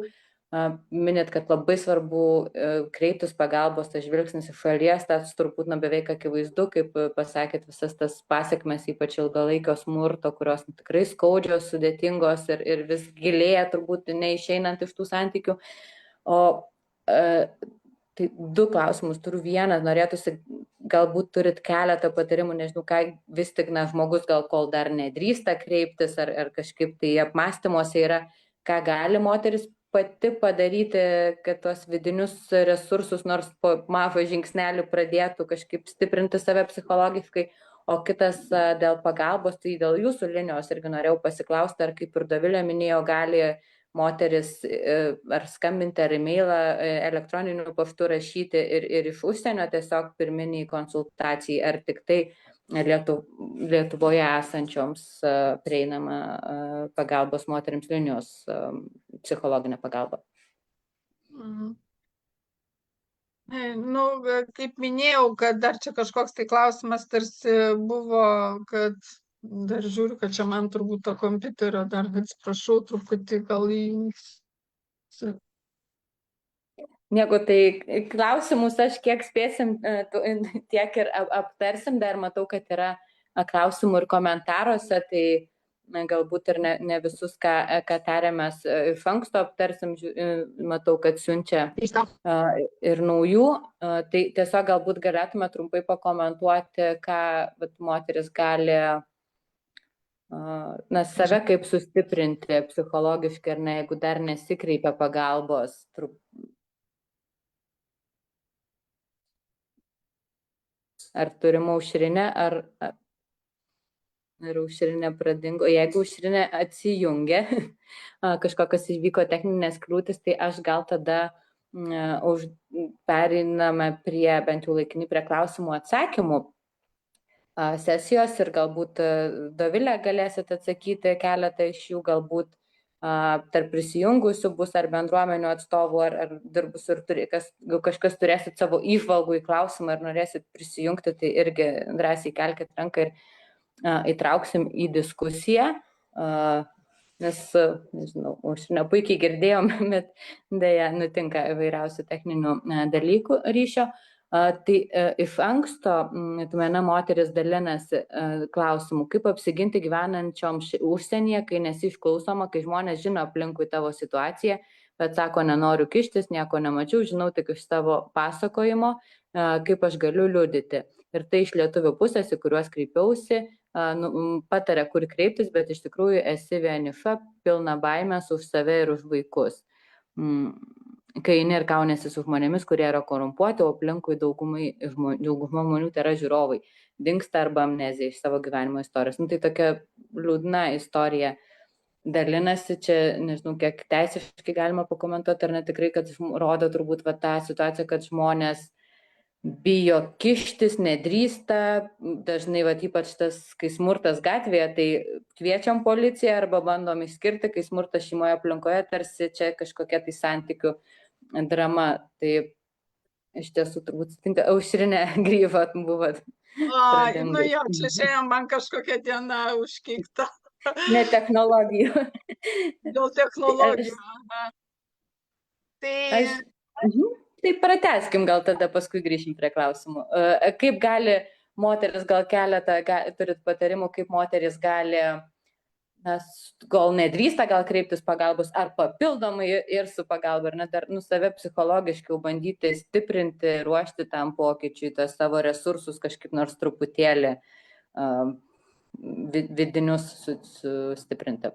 Minėt, kad labai svarbu kreiptis pagalbos, tas žvilgsnis iš šalies, tas turbūt beveik akivaizdu, kaip pasakėt, visas tas pasiekmes, ypač ilgalaikio smurto, kurios tikrai skaudžios, sudėtingos ir vis gilėja, turbūt neišeinant iš tų santykių. O tai du klausimus turiu. Vieną, norėtųsi, galbūt turit keletą patarimų, nežinau, ką vis tik žmogus gal kol dar nedrįsta kreiptis ar kažkaip tai apmąstymuose yra, ką gali moteris pati padaryti, kad tuos vidinius resursus nors po mažą žingsnelį pradėtų kažkaip stiprinti save psichologiškai. O kitas dėl pagalbos, tai dėl jūsų linijos irgi norėjau pasiklausti, ar kaip ir Dovilė minėjo, gali moteris ar skambinti, ar e-mailą, elektroniniu paštu rašyti ir iš užsienio tiesiog pirminiai konsultacijai, ar tik tai Lietuvoje esančioms prieinama pagalbos moterims linijos psichologinė pagalba. Nu, kaip minėjau, kad dar čia kažkoks tai klausimas tarsi buvo, kad dar žiūriu, kad čia man turbūt to kompiuterio dar, atsiprašau, truputį gal įjungsiu. Nieko, tai klausimus aš kiek spėsim, tiek ir aptarsim, dar matau, kad yra klausimų ir komentaruose, tai galbūt ir ne visus, ką tarėmės iš anksto aptarsim, matau, kad siunčia ir naujų, tai tiesiog galbūt galėtume trumpai pakomentuoti, ką moteris gali save kaip sustiprinti psichologiškai, ar ne, jeigu dar nesikreipia pagalbos. Ar turim Aušrinę, ar Aušrinė pradingo? Jeigu Aušrinė atsijungia, kažkokios įvyko techninės kliūtis, tai aš gal tada pereiname prie, bent jau laikinai, prie klausimų atsakymų sesijos ir galbūt Dovilė galėsit atsakyti keletą iš jų, galbūt tarp prisijungusių bus ar bendruomenių atstovų, ar dirbusių ir kažkas turėsit savo įžvalgų į klausimą ir norėsit prisijungti, tai irgi drąsiai kelkit ranką ir įtrauksim į diskusiją, nes, nežinau, Aušrinę puikiai girdėjom, bet dėja nutinka įvairiausių techninių dalykų ryšio. Tai iš anksto viena moteris dalinasi klausimu, kaip apsiginti gyvenančiom užsienyje, kai nesi išklausoma, kai žmonės žino aplinkui tavo situaciją, bet sako, nenoriu kištis, nieko nemačiau, žinau tik iš tavo pasakojimo, kaip aš galiu liudyti. Ir tai iš lietuvių pusės, į kuriuos kreipiausi, patarė, kur kreiptis, bet iš tikrųjų esi vieniša, pilna baimės už save ir už vaikus. Kai eini ir kauniesi su žmonėmis, kurie yra korumpuoti, o aplinkui dauguma žmonių tai yra žiūrovai, dingsta arba amnezija iš savo gyvenimo istorijos. Tai tokia liūdna istorija dalinasi, čia nežinau, kiek teisiškai galima pakomentuoti, ar ne, tikrai, kad rodo turbūt tą situaciją, kad žmonės bijo kištis, nedrįsta, dažnai ypač tas, kai smurtas gatvėje, tai kviečiam policiją arba bandom išskirti, kai smurtas šeimoje aplinkoje, tarsi čia kažkokia tai santykių drama. Tai iš tiesų turbūt sutinka. Aušrinė, grįžot, buvot. Nu jo, čia šiandien man kažkokia diena užkeikta. Ne technologijų. Dėl technologijų. Tai Tai pratęskim, gal tada paskui grįšim prie klausimų. Kaip gali moteris, gal keletą turit patarimų, kaip moteris gali, gal nedrįsta, gal kreiptis pagalbos, ar papildomai ir su pagalba, ar net dar save psichologiškai bandyti stiprinti, ruošti tam pokyčiui, tas savo resursus kažkaip nors truputėlį vidinius sustiprinti.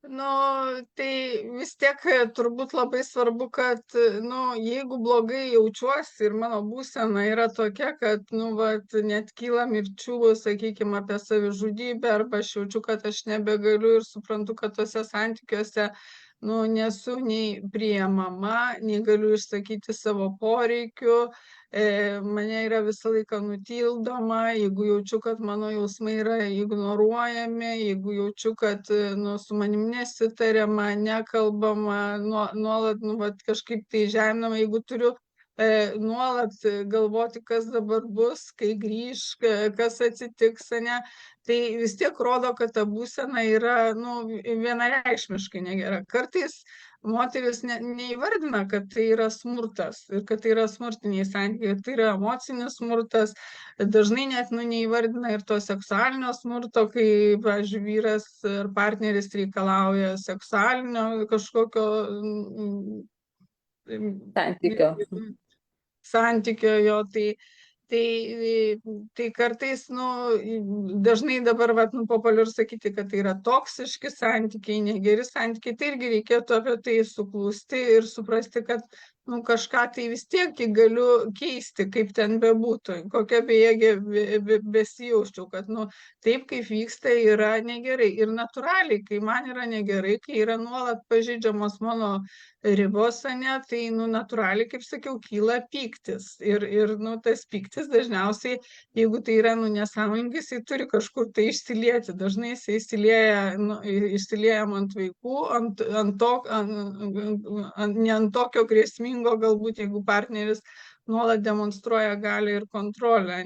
Tai vis tiek turbūt labai svarbu, kad, jeigu blogai jaučiuosi ir mano būsena yra tokia, kad, net kyla mirčių, sakykime, apie savižudybę, arba aš jaučiu, kad aš nebegaliu ir suprantu, kad tose santykiuose, nesu nei priemama, nei galiu išsakyti savo poreikių, mane yra visą laiką nutildoma, jeigu jaučiu, kad mano jausmai yra ignoruojami, jeigu jaučiu, kad su manim nesitariama, nekalbama, nuolat kažkaip tai žeminama, jeigu turiu nuolat galvoti, kas dabar bus, kai grįš, kas atsitiks, tai vis tiek rodo, kad ta būsena yra vienareikšmiškai negera. Kartais moteris neįvardina, kad tai yra smurtas ir kad tai yra smurtiniai santykiai, tai yra emocinis smurtas, dažnai net neįvardina ir to seksualinio smurto, kai, pavyzdžiui, vyras ar partneris reikalauja seksualinio kažkokio santykio jo, tai kartais, dažnai dabar populiaru sakyti, kad tai yra toksiški santykiai, negeri santykiai, tai irgi reikėtų apie tai suklusti ir suprasti, kad kažką tai vis tiek galiu keisti, kaip ten bebūtų, kokia bejėgė besijausčiau, kad taip, kaip vyksta, yra negerai. Ir natūraliai, kai man yra negerai, kai yra nuolat pažeidžiamos mano ribos, tai natūraliai, kaip sakiau, kyla pyktis. Ir tas pyktis dažniausiai, jeigu tai yra nesąmoningai, jisai turi kažkur tai išsilieti. Dažnai jisai išsiliejam ant vaikų, ne ant tokio grėsmingo, galbūt, jeigu partneris nuolat demonstruoja galią ir kontrolę,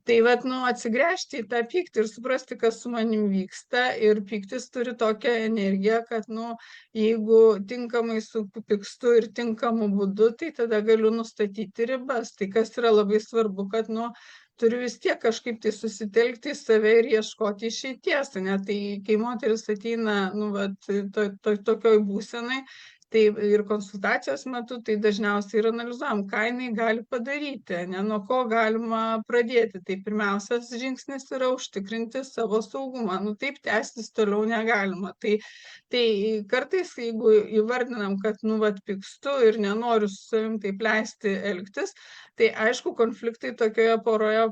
Tai atsigręžti į tą pyktį ir suprasti, kas su manim vyksta. Ir pyktis turi tokią energiją, kad jeigu tinkamai supykstu ir tinkamu būdu, tai tada galiu nustatyti ribas. Tai kas yra labai svarbu, kad turiu vis tiek kažkaip tai susitelkti į save ir ieškoti išeities. Tai kai moteris ateina tokioj būsenai, tai ir konsultacijos metu, tai dažniausiai ir analizuojam, ką jinai gali padaryti, nuo ko galima pradėti. Tai pirmiausias žingsnis yra užtikrinti savo saugumą. Taip tęstis toliau negalima. Tai kartais, jeigu įvardinam, kad pykstu ir nenoriu su savim taip leisti elgtis, tai aišku, konfliktai tokioje poroje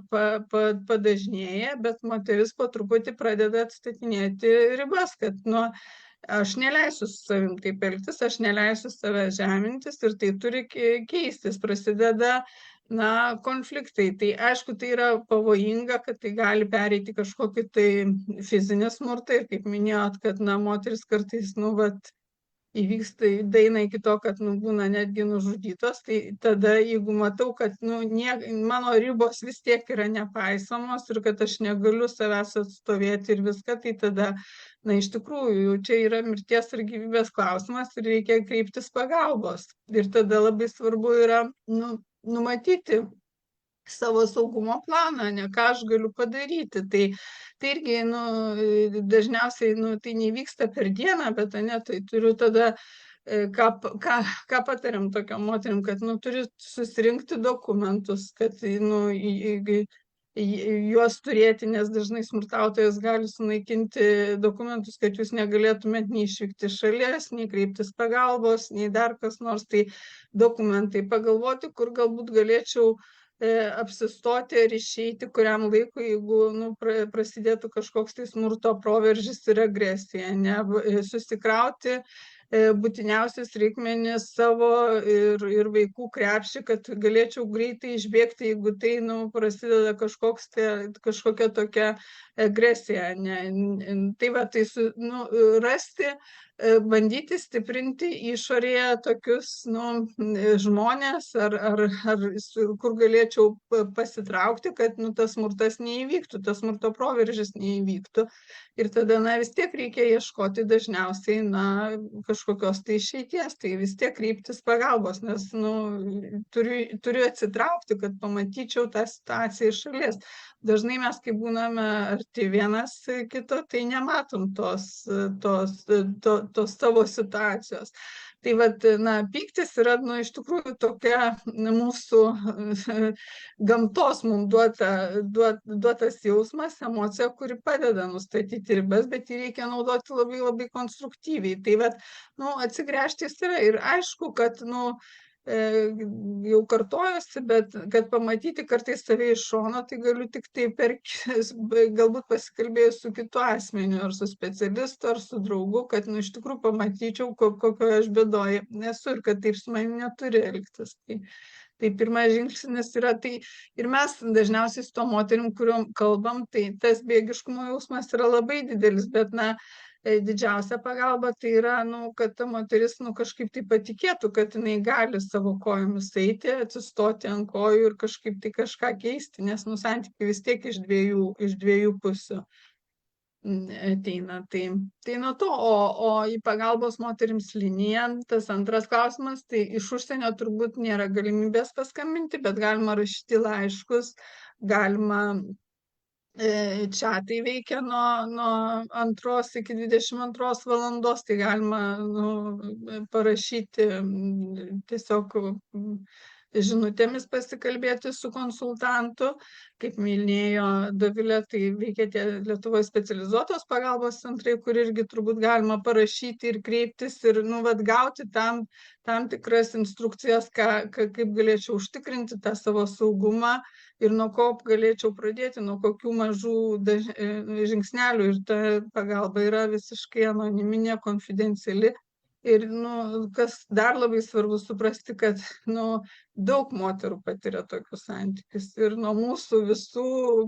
padažnėja, bet moteris po truputį pradeda atstatinėti ribas, kad aš neleisiu su savim taip elgtis, aš neleisiu save žemintis ir tai turi keistis, prasideda konfliktai. Tai aišku, tai yra pavojinga, kad tai gali pereiti kažkokį tai fizinį smurtą ir kaip minėjot, kad moteris kartais įvyksta daina iki to, kad būna netgi nužudytos, tai tada jeigu matau, kad mano ribos vis tiek yra nepaisomos ir kad aš negaliu savęs atstovėti ir viską, tai tada iš tikrųjų čia yra mirties ar gyvybės klausimas ir reikia kreiptis pagalbos. Ir tada labai svarbu yra numatyti savo saugumo planą, ką aš galiu padaryti. Tai irgi dažniausiai tai nevyksta per dieną, bet tai turiu tada, ką patariam tokiam moterim, kad turi susirinkti dokumentus, kad juos turėti, nes dažnai smurtautojas gali sunaikinti dokumentus, kad jūs negalėtumėt nei išvykti iš šalies, nei kreiptis pagalbos, nei dar kas nors. Tai dokumentai, pagalvoti, kur galbūt galėčiau apsistoti ar išeiti kuriam laikui, jeigu prasidėtų kažkoks tai smurto proveržis ir agresija, susikrauti būtiniausius reikmenis savo ir vaikų krepšį, kad galėčiau greitai išbėgti, jeigu tai prasideda kažkokia tokia agresija. Tai rasti bandyti stiprinti išorėje tokius žmones, kur galėčiau pasitraukti, kad tas smurtas neįvyktų, tas smurto proveržis neįvyktų. Ir tada vis tiek reikia ieškoti dažniausiai kažkokios tai išeities, tai vis tiek kreiptis pagalbos, nes turiu atsitraukti, kad pamatyčiau tą situaciją iš šalies. Dažnai mes, kai būname arti vienas kito, tai nematom tos savo situacijos. Tai pyktis yra, iš tikrųjų tokia mūsų gamtos mums duotas jausmas, emocija, kuri padeda nustatyti ribas, bet jį reikia naudoti labai, labai konstruktyviai. Tai atsigręžti į save ir aišku, kad, jau kartojuosi, bet kad pamatyti kartais save iš šono, tai galiu tik tai galbūt pasikalbėjus su kitu asmeniu, ar su specialistu, ar su draugu, kad iš tikrųjų pamatyčiau, kokioje aš bėdoje esu ir kad taip su manimi neturi elgtis. Tai pirmas žingsnis yra tai, ir mes dažniausiai su to moterim, kuriuom kalbam, tai tas bejėgiškumo jausmas yra labai didelis, bet didžiausia pagalba tai yra, kad ta moteris kažkaip tai patikėtų, kad jinai gali savo kojomis eiti, atsistoti ant kojų ir kažkaip tai kažką keisti, nes santykiai vis tiek iš dviejų pusių ateina. Tai nuo to, o į pagalbos moterims liniją, tas antras klausimas, tai iš užsienio turbūt nėra galimybės paskambinti, bet galima rašyti laiškus, galima čiatai veikia nuo 2 iki 22 valandos, tai galima parašyti tiesiog žinutėmis pasikalbėti su konsultantu. Kaip minėjo Dovilė, tai veikia tie Lietuvoje specializuotos pagalbos centrai, kur irgi turbūt galima parašyti ir kreiptis ir gauti tam tikras instrukcijas, kaip galėčiau užtikrinti tą savo saugumą ir nuo ko galėčiau pradėti, nuo kokių mažų žingsnelių. Ir ta pagalba yra visiškai anoniminė, konfidenciali. Ir kas dar labai svarbu suprasti, kad daug moterų patiria tokius santykius. Ir nuo mūsų visų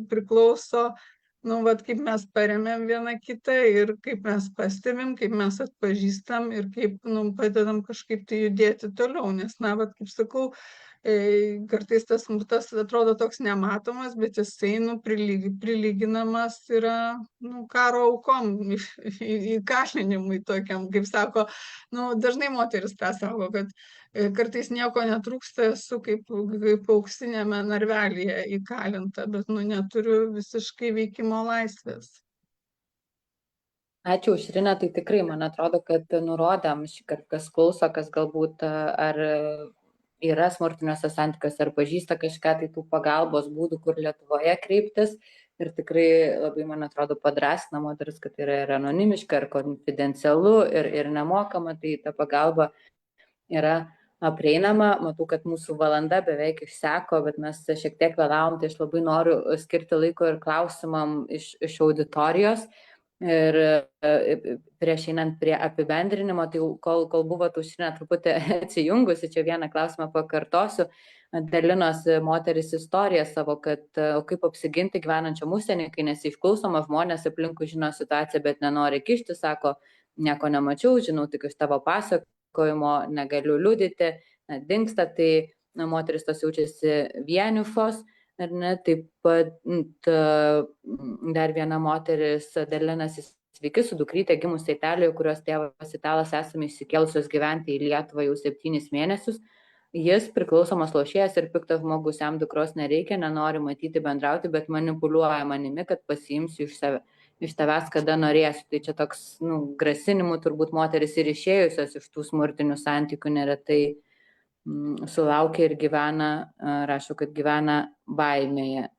priklauso, kaip mes paremiam vieną kitą ir kaip mes pastebim, kaip mes atpažįstam ir kaip padedam kažkaip tai judėti toliau. Nes, kaip sakau, kartais tas smurtas atrodo toks nematomas, bet jisai prilyginamas yra karo aukom, įkalinimui tokiam, kaip sako, dažnai moteris tą sako, kad kartais nieko netrūksta, esu kaip auksinėme narvelyje įkalinta, bet neturiu visiškai veikimo laisvės. Ačiū, Aušrine, tai tikrai, man atrodo, kad nurodėm, kas klauso, kas galbūt ar yra smurtiniuose santykiuose ar pažįsta kažką, tai tų pagalbos būdų, kur Lietuvoje kreiptis. Ir tikrai labai, man atrodo, padrąsina moteris, kad yra ir anonimiška, ir konfidencialu, ir nemokama, tai ta pagalba yra prieinama. Matau, kad mūsų valanda beveik išseko, bet mes šiek tiek vėlavom, tai aš labai noriu skirti laiko ir klausimam iš auditorijos. Ir prieš einant prie apibendrinimo, tai kol buvo Aušrine truputį atsijungusi, čia vieną klausimą pakartosiu, dalinosi moteris istoriją savo, kad kaip apsiginti gyvenančiam užsienį, kai nesišklausoma, žmonės aplinkui žino situaciją, bet nenori kišti, sako, nieko nemačiau, žinau tik iš tavo pasakojimo, negaliu liudyti, dingsta, tai moteris tos jaučiasi vienišos. Ar ne, taip pat dar viena moteris dalinasi, sveiki, su dukrytė gimusi Italijoje, kurios tėvas italas, esame išsikėlusios gyventi į Lietuvą jau 7 mėnesius. Jis priklausomas lošėjas ir piktas žmogus, jam dukros nereikia, nenori matyti, bendrauti, bet manipuliuoja manimi, kad pasiimsiu iš tavęs, kada norėsiu. Tai čia toks grasinimų turbūt moteris ir išėjusios iš tų smurtinių santykių neretai sulaukia ir gyvena, rašo, kad gyvena baimėje.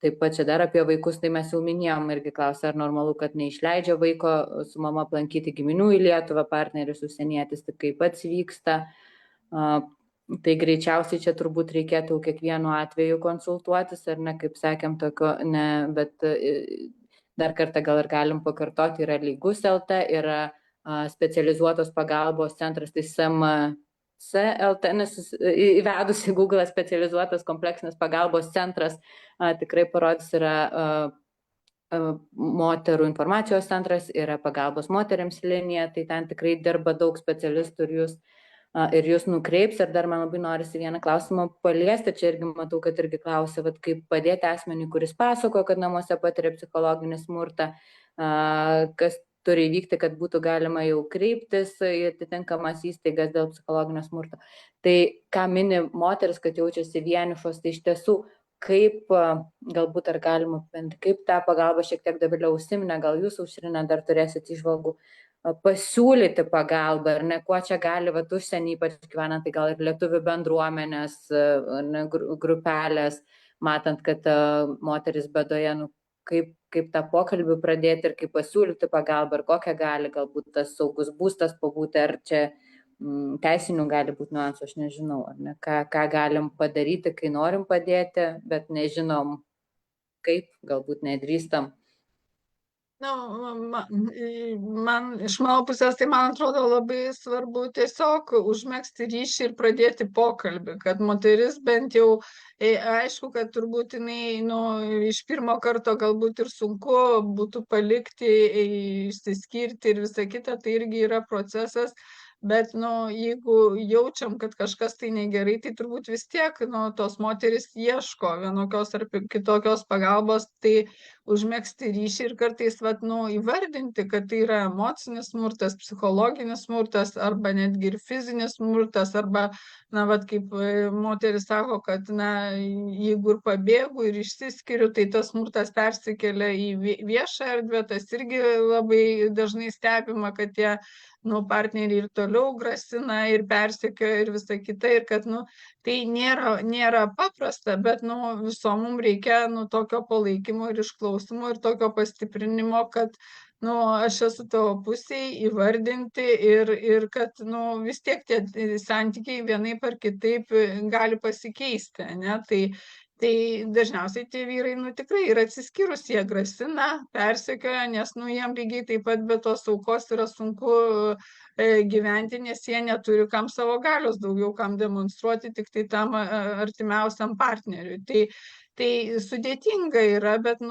Taip pat čia dar apie vaikus, tai mes jau minėjom, irgi klausė, ar normalu, kad neišleidžia vaiko su mama aplankyti giminių į Lietuvą, partneris užsienietis, tai kaip pats vyksta. Tai greičiausiai čia turbūt reikėtų kiekvienu atveju konsultuotis, ar ne, kaip sakėm, tokio, ne, bet dar kartą gal ir galim pakartoti, yra Lygus LT, yra specializuotos pagalbos centras, tai CLT, nes įvedus į Google specializuotas kompleksinės pagalbos centras, tikrai parodys, yra moterų informacijos centras, yra pagalbos moteriams linija, tai ten tikrai dirba daug specialistų ir jūs nukreips. Ir dar man labai norisi vieną klausimą paliesti, čia irgi matau, kad irgi klausia, kaip padėti asmeniui, kuris pasako, kad namuose patiria psichologinį smurtą, kas turi įvykti, kad būtų galima jau kreiptis į atitinkamas įstaigas dėl psichologinio smurto. Tai ką mini moteris, kad jaučiasi vienišos, tai iš tiesų, kaip galbūt ar galima, kaip tą pagalbą šiek tiek Dovilė užsiminė, gal jūs, Aušrine, dar turėsit įžvalgų, pasiūlyti pagalbą, ar ne, kuo čia gali, užsienį ypač gyvenant, tai gal ir lietuvių bendruomenės, grupelės, matant, kad moteris bėdoje, kaip tą pokalbį pradėti ir kaip pasiūlyti pagalbą, ir kokią gali galbūt tas saugus būstas pabūti, ar čia teisinių gali būti niuansų, aš nežinau, ar ne, ką galim padaryti, kai norim padėti, bet nežinom kaip, galbūt nedrįstam. Man iš mano pusės, tai man atrodo labai svarbu tiesiog užmegzti ryšį ir pradėti pokalbį, kad moteris bent jau, aišku, kad turbūt jinai iš pirmo karto galbūt ir sunku būtų palikti, išsiskirti ir visa kita, tai irgi yra procesas. Bet, jeigu jaučiam, kad kažkas tai negerai, tai turbūt vis tiek, tos moteris ieško vienokios ar kitokios pagalbos, tai užmegzti ryšį ir kartais, įvardinti, kad tai yra emocinis smurtas, psichologinis smurtas, arba netgi ir fizinis smurtas, arba, kaip moteris sako, kad, jeigu ir pabėgu ir išsiskiriu, tai tas smurtas persikelia į viešą erdvę, tas irgi labai dažnai stebima, kad tie partneriai ir toliau grasina ir persekioja ir visa kita, ir kad tai nėra paprasta, bet visom mums reikia tokio palaikymo ir išklausimo ir tokio pastiprinimo, kad aš esu tavo pusėje, įvardinti ir kad vis tiek tie santykiai vienaip ar kitaip gali pasikeisti, ne? Tai dažniausiai tie vyrai tikrai yra atsiskyrus, jie grasina, persekioja, nes jiem lygiai taip pat be tos aukos yra sunku gyventi, nes jie neturi kam savo galios daugiau kam demonstruoti, tik tai tam artimiausiam partneriui. Tai sudėtinga yra, bet,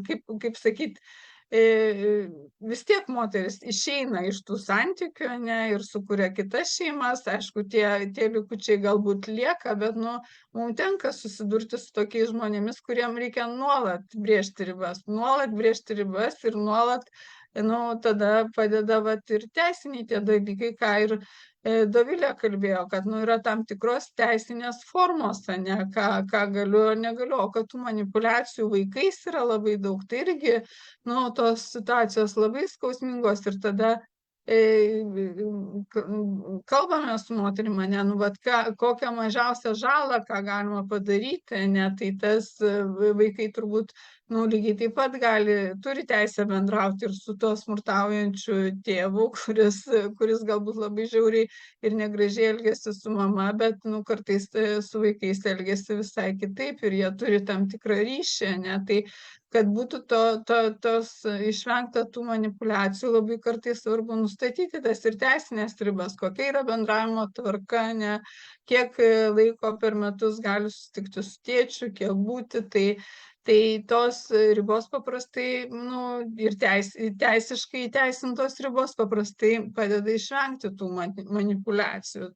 kaip sakyt, vis tiek moteris išeina iš tų santykių, ne, ir sukuria kitas šeimas. Aišku, tie likučiai galbūt lieka, bet mums tenka susidurti su tokiais žmonėmis, kuriem reikia nuolat brėžti ribas ir nuolat, tada padeda ir teisiniai tie dalykai, ką ir Dovilė kalbėjo, kad yra tam tikros teisinės formos, ne, ką galiu ar negaliu, o kad tų manipulacijų vaikais yra labai daug, tai irgi tos situacijos labai skausmingos, ir tada kalbame su moterim, ne, kokią mažiausią žalą, ką galima padaryti, ne, tai tas vaikai turbūt lygiai taip pat turi teisę bendrauti ir su tuo smurtaujančiu tėvu, kuris galbūt labai žiauriai ir negražiai elgesi su mama, bet kartais su vaikais elgesi visai kitaip ir jie turi tam tikrą ryšį, ne, tai kad būtų tos išvengta tų manipulacijų, labai kartais svarbu nustatyti tas ir teisinės ribas, kokia yra bendravimo tvarka, ne, kiek laiko per metus gali susitikti su tėčiu, kiek būti, tai tos ribos paprastai, ir teisiškai įteisintos ribos paprastai padeda išvengti tų manipulacijų.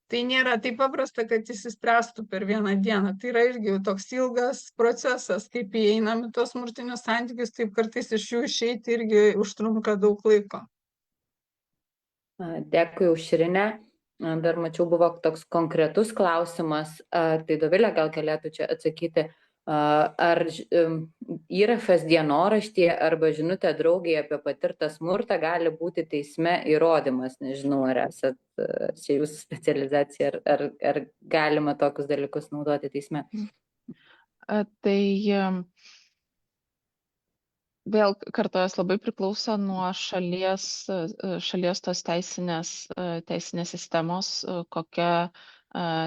Tai nėra taip paprasta, kad išsispręstų per vieną dieną. Tai yra irgi toks ilgas procesas, kaip įeinam į tos smurtinius santykius, taip kartais iš jų išeiti irgi užtrunka daug laiko. Dėkui, Aušrine. Dar mačiau, buvo toks konkretus klausimas, tai Dovilė gal galėtų čia atsakyti, ar įrašas dienoraštyje arba žinutė draugiai apie patirtą smurtą gali būti teisme įrodymas. Nežinau, ar esat čia jūsų specializacija, ar galima tokius dalykus naudoti teisme. Tai vėl kartojas labai priklauso nuo šalies tos teisinės sistemos, kokia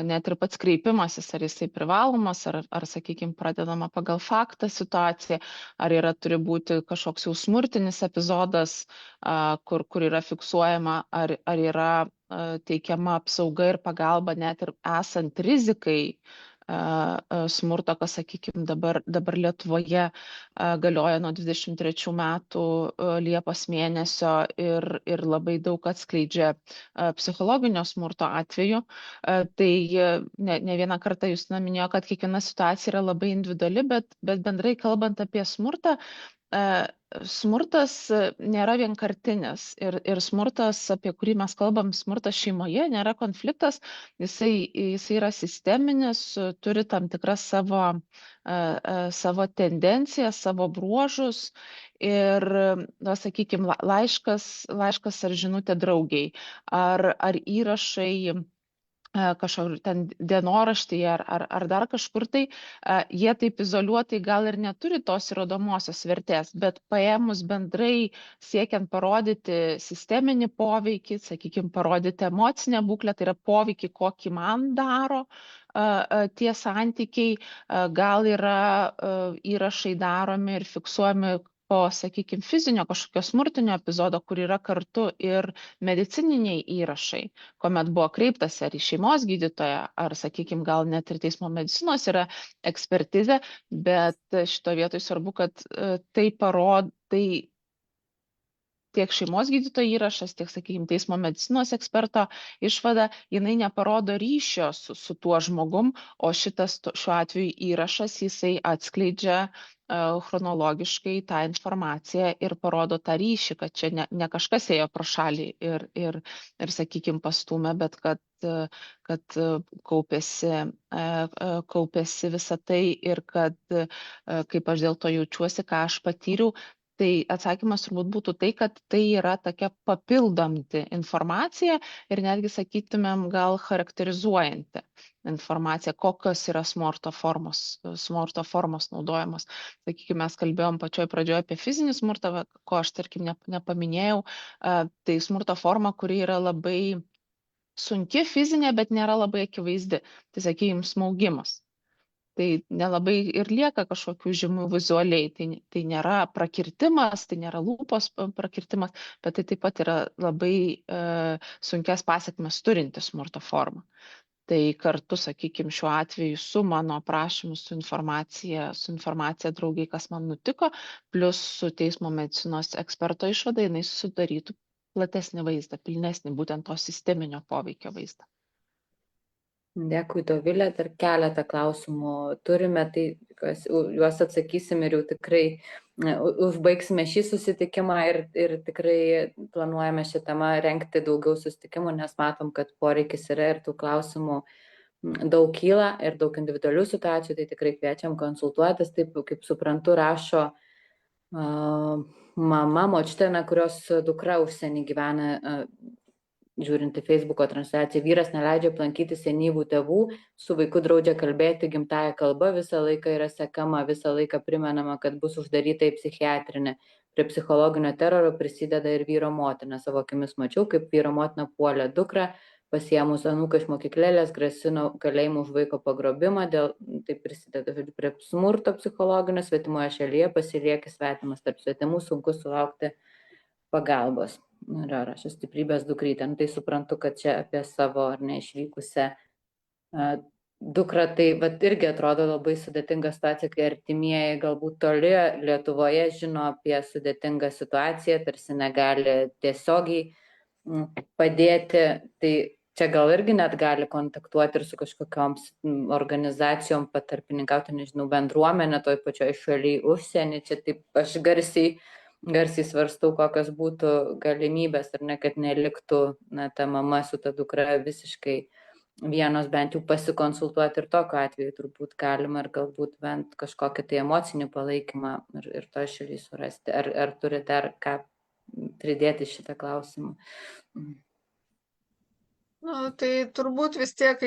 net ir pats kreipimasis, ar jisai privalomas, ar sakykime, pradedama pagal faktą situacija, ar turi būti kažkoks jau smurtinis epizodas, kur yra fiksuojama, ar yra teikiama apsauga ir pagalba net ir esant rizikai smurto, kas, sakykime, dabar Lietuvoje galioja nuo 23 metų Liepos mėnesio ir labai daug atskleidžia psichologinio smurto atveju. Tai ne vieną kartą Justina minėjo, kad kiekviena situacija yra labai individuali, bet bendrai kalbant apie smurtą, smurtas nėra vienkartinis ir smurtas, apie kurį mes kalbam, smurtas šeimoje, nėra konfliktas, jisai yra sisteminis, turi tam tikras savo tendencijas, savo bruožus ir, sakykime, laiškas ar žinutė draugiai, ar įrašai kažkur ten dienoraštyje ar dar kažkur tai, jie taip izoliuotai gal ir neturi tos įrodomosios vertės, bet paėmus bendrai siekiant parodyti sisteminį poveikį, sakykime, parodyti emocinę būklę, tai yra poveikį, kokį man daro tie santykiai, gal yra įrašai daromi ir fiksuojami po, sakykime, fizinio kažkokio smurtinio epizodo, kur yra kartu ir medicininiai įrašai, kuomet buvo kreiptasi ar į šeimos gydytoją, ar, sakykime, gal net ir teismo medicinos yra ekspertizė, bet šito vietoj svarbu, kad tai tiek šeimos gydytojo įrašas, tiek, sakykime, teismo medicinos eksperto išvada, jinai neparodo ryšio su tuo žmogum, o šiuo atveju įrašas, jisai atskleidžia chronologiškai tą informaciją ir parodo tą ryšį, kad čia ne kažkas ėjo pro šalį ir sakykime, pastūmė, bet kad kaupėsi visa tai ir kad kaip aš dėl to jaučiuosi, ką aš patyriau. Tai atsakymas turbūt būtų tai, kad tai yra tokia papildanti informacija ir netgi, sakytumėm, gal charakterizuojanti informacija, kokios yra smurto formos naudojamos. Sakykime, mes kalbėjom pačioj pradžioje apie fizinį smurtą, ko aš, tarkim, nepaminėjau, tai smurto forma, kuri yra labai sunki fizinė, bet nėra labai akivaizdi. Tai, sakykime, smaugimas. Tai nelabai ir lieka kažkokių žymų vizualiai, tai nėra prakirtimas, tai nėra lūpos prakirtimas, bet tai taip pat yra labai sunkias pasekmes turinti smurto forma. Tai kartu, sakykime, šiuo atveju su mano aprašymu, su informacija draugiai, kas man nutiko, plus su teismo medicinos eksperto išvada, jinai sudarytų platesnį vaizdą, pilnesnį būtent to sisteminio poveikio vaizdą. Dėkui, Dovilė, dar keletą klausimų turime, tai juos atsakysim ir jau tikrai užbaigsime šį susitikimą ir tikrai planuojame šią temą rengti daugiau susitikimų, nes matom, kad poreikis yra ir tų klausimų daug kyla ir daug individualių situacijų, tai tikrai kviečiam konsultuotis. Taip, kaip suprantu, rašo mama močiutė, kurios dukra užsieny gyvena, žiūrint į Facebooko transliaciją, vyras neleidžia aplankyti senyvų tėvų, su vaiku draudžia kalbėti gimtąją kalbą, visą laiką yra sekama, visą laiką primenama, kad bus uždaryta į psichiatrinę. Prie psichologinio teroro prisideda ir vyro motina. Savo akimis mačiau, kaip vyro motina puolė dukrą, pasiėmus anūką iš mokyklėlės, grasino kalėjimu už vaiko pagrobimą, tai prisideda prie smurto psichologinio, svetimoje šalyje pasilieki svetimas, tarp svetimų sunku sulaukti pagalbos. Yra rašęs stiprybės dukrytė. Tai suprantu, kad čia apie savo ar neišvykusią dukrą, tai irgi atrodo labai sudėtinga situacija, kai artimieji galbūt toli Lietuvoje žino apie sudėtingą situaciją, tarsi negali tiesiogiai padėti. Tai čia gal irgi net gali kontaktuoti ir su kažkokioms organizacijom, patarpininkauti, nežinau, bendruomenė toj pačioj šalyje užsienį. Čia taip aš garsiai svarstau, kokios būtų galimybės, ar ne, kad neliktų ta mama su ta dukra visiškai vienos, bent jau pasikonsultuoti ir tokiu atveju turbūt galima ir galbūt bent kažkokį tai emocinį palaikymą ir to šalyje surasti. Ar turite dar ką pridėti šitą klausimą? Tai turbūt vis tiek,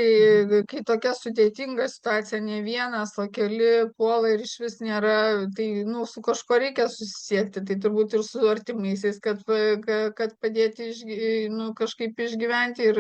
kai tokia sudėtinga situacija, ne vienas, o keli puola ir iš vis nėra, tai su kažko reikia susisiekti, tai turbūt ir su artimaisiais, kad padėti kažkaip išgyventi ir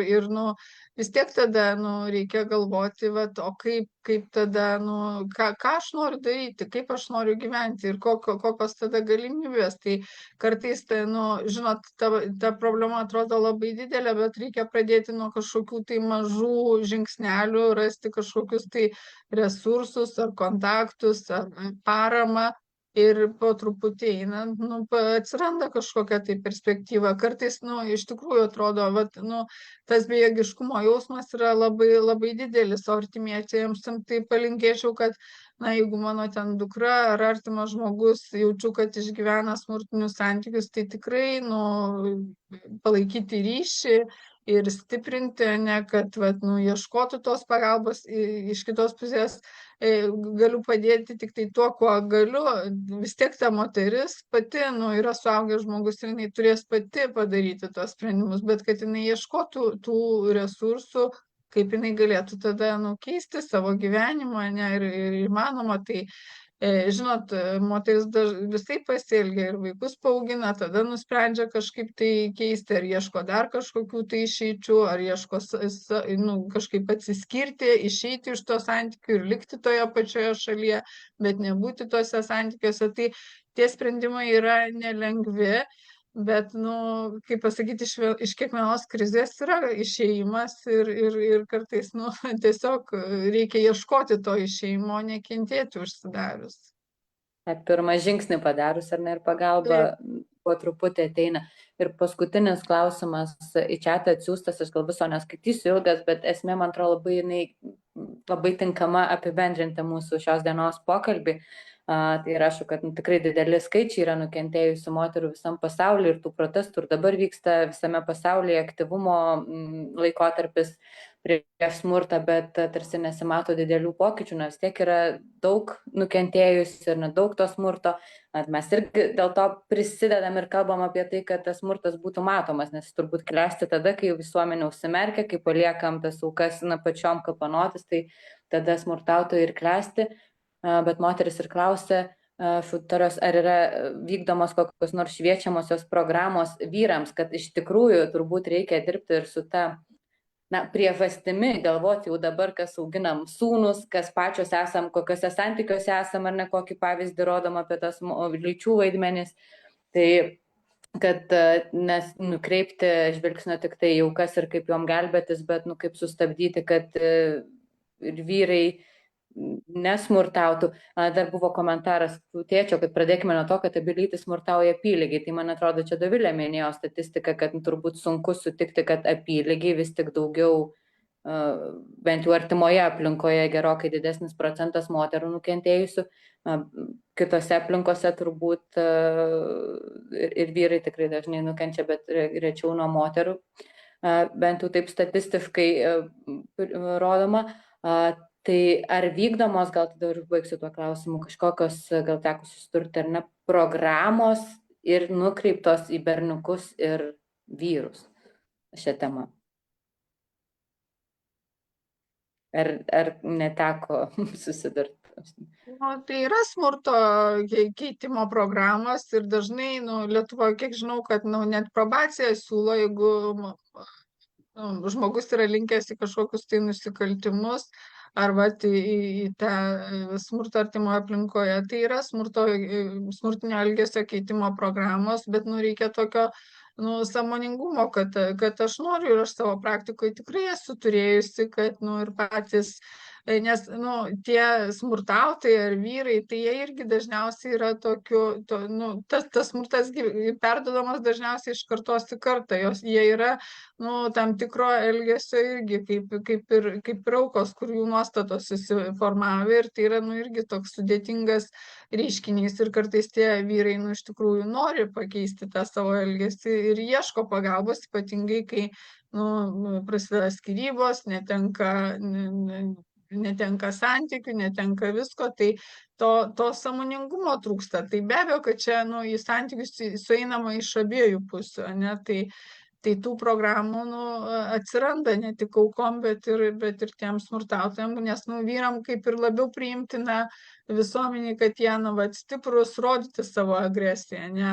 vis tiek tada reikia galvoti, o kaip kaip tada, nu, ką aš noriu daryti, kaip aš noriu gyventi ir kokios tada galimybės. Tai kartais, tai, nu, žinot, ta problema atrodo labai didelė, bet reikia pradėti nuo kažkokių tai mažų žingsnelių, rasti kažkokius tai resursus ar kontaktus ar paramą. Ir po truputį einant, nu, atsiranda kažkokia tai perspektyva. Kartais, nu, iš tikrųjų atrodo, vat, nu, tas bejėgiškumo jausmas yra labai, labai didelis, o artimiesiems tai palinkėčiau, kad, na, jeigu mano ten dukra ar artimas žmogus jaučiu, kad išgyvena smurtinius santykius, tai tikrai, nu, palaikyti ryšį ir stiprinti, ne kad, vat, nu, ieškotų tos pagalbos. Iš kitos pusės galiu padėti tik tai tuo, kuo galiu. Vis tiek ta moteris pati, nu, yra suaugęs žmogus ir jinai turės pati padaryti tuos sprendimus, bet kad jinai ieškotų tų resursų, kaip jinai galėtų tada, nu, keisti savo gyvenimą, ne, ir įmanoma. Tai žinot, moteris visai pasielgia ir vaikus paaugina, tada nusprendžia kažkaip tai keisti, ar ieško dar kažkokių tai išeičių, ar ieško, nu, kažkaip atsiskirti, išeiti iš to santykių ir likti toje pačioje šalyje, bet nebūti tose santykiuose. Tai tie sprendimai yra nelengvi, bet, nu, kaip pasakyti, iš kiekvienos krizės yra išėjimas ir kartais, nu, tiesiog reikia ieškoti to išėjimo, nekentėti užsidarius. Pirmą žingsnį padarius, ar ne, ir pagalba po truputį ateina. Ir paskutinis klausimas į chatą atsiųstas, aš gal viso neskaitysiu ilgas, bet esmė, man atrodo, labai tinkama apibendrinti mūsų šios dienos pokalbį. Tai rašo, kad tikrai dideli skaičiai yra nukentėjusių moterų visam pasaulyje ir tų protestų ir dabar vyksta visame pasaulyje aktyvumo laikotarpis prieš smurtą, bet tarsi nesimato didelių pokyčių, nes tiek yra daug nukentėjusių ir nedaug to smurto. Mes irgi dėl to prisidedam ir kalbam apie tai, kad tas smurtas būtų matomas, nes jis turbūt klesti tada, kai visuomenė užsimerkia, kai paliekam tas aukas pačiom kapanotis, tai tada smurtautojai ir klesti. Bet moteris ir klausė, Viktorijos, ar yra vykdomos kokios nors šviečiamosios programos vyrams, kad iš tikrųjų turbūt reikia dirbti ir su ta priežastimi, galvoti jau dabar, kas auginam sūnus, kas pačios esam, kokiuose santykiuose esam, ar ne, kokį pavyzdį rodom apie tas lyčių vaidmenis. Tai kad nukreipti žvilgsnio tik tai jau kas ir kaip jom gelbėtis, bet kaip sustabdyti, kad ir vyrai nesmurtautų. Dar buvo komentaras tėčio, kad pradėkime nuo to, kad abi lytys smurtauja apylygiai. Tai man atrodo, čia Dovilė minėjo statistiką, kad turbūt sunku sutikti, kad apylygiai vis tik daugiau, bent jau artimoje aplinkoje gerokai didesnis procentas moterų nukentėjusių. Kitose aplinkose turbūt ir vyrai tikrai dažnai nukenčia, bet rečiau nuo moterų. Bent jau taip statistiškai rodoma. Tai ar vykdomos, gal tada ir baigsiu tuo klausimu, kažkokios, gal teko susidurti, ar ne, programos ir nukreiptos į berniukus ir vyrus šią temą? Ar neteko susidurti? Tai yra smurto keitimo programos ir dažnai, Lietuvoje, kiek žinau, kad net probacija siūlo, jeigu žmogus yra linkęs į kažkokius tai nusikaltimus, arba į tą smurto artimoje aplinkoje. Tai yra smurtinio elgesio keitimo programos, bet reikia tokio sąmoningumo, kad aš noriu ir aš savo praktikoje tikrai esu turėjusi, kad ir patys, nes tie smurtautojai ar vyrai, tai jie irgi dažniausiai yra tas smurtas perduodamas dažniausiai iš kartos į kartą. Jie yra tam tikro elgesio irgi kaip ir aukos, kur jų nuostatos susiformavę, ir tai yra irgi toks sudėtingas reiškinys, ir kartais tie vyrai iš tikrųjų nori pakeisti tą savo elgesį ir ieško pagalbos, ypatingai kai prasideda skyrybos, netenka santykių, netenka visko, tai to sąmoningumo trūksta. Tai be abejo, kad čia į santykius sueinama iš abiejų pusių, ne? Tai tų programų atsiranda ne tik aukom, bet ir tiem smurtautojams, nes vyram kaip ir labiau priimtina visuomeniai, kad jie stiprus, rodyti savo agresiją, ne,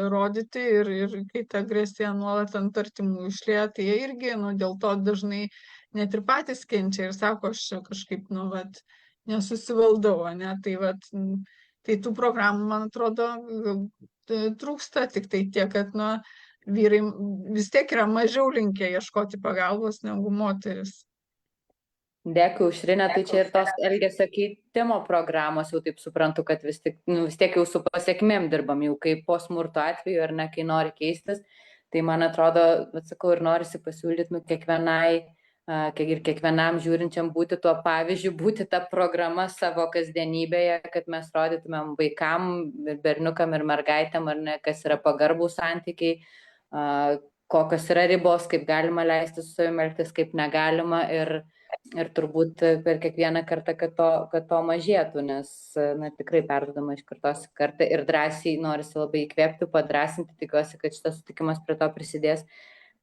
rodyti, ir kai ta agresija nuolat ant artimų išlieja, tai jie irgi dėl to dažnai net ir patys kenčia ir sako, aš čia kažkaip, nu, vat, nesusivaldau, ne, tai, vat, tai tų programų, man atrodo, trūksta, tik tai tiek, kad, nu, vyrai vis tiek yra mažiau linkę ieškoti pagalbos negu moteris. Dėkui, Aušrine, tai čia ir tos elgesio keitimo programos, jau taip suprantu, kad vis tiek jau su pasiekmėm dirbam, jau kaip po smurto atveju, ar ne, kai nori keistis, tai man atrodo, atsakau, ir norisi pasiūlyti kiekvienai ir kiekvienam žiūrinčiam būti tuo pavyzdžiu, būti ta programa savo kasdienybėje, kad mes rodytumėm vaikam, berniukam ir mergaitėm, ar ne, kas yra pagarbų santykiai, kokios yra ribos, kaip galima leisti su savimi elgtis, kaip negalima ir turbūt per kiekvieną kartą, kad to mažėtų, nes tikrai perduodama iš kartos į kartą ir drąsiai norisi labai įkvėpti, padrąsinti, tikiuosi, kad šitas sutikimas prie to prisidės,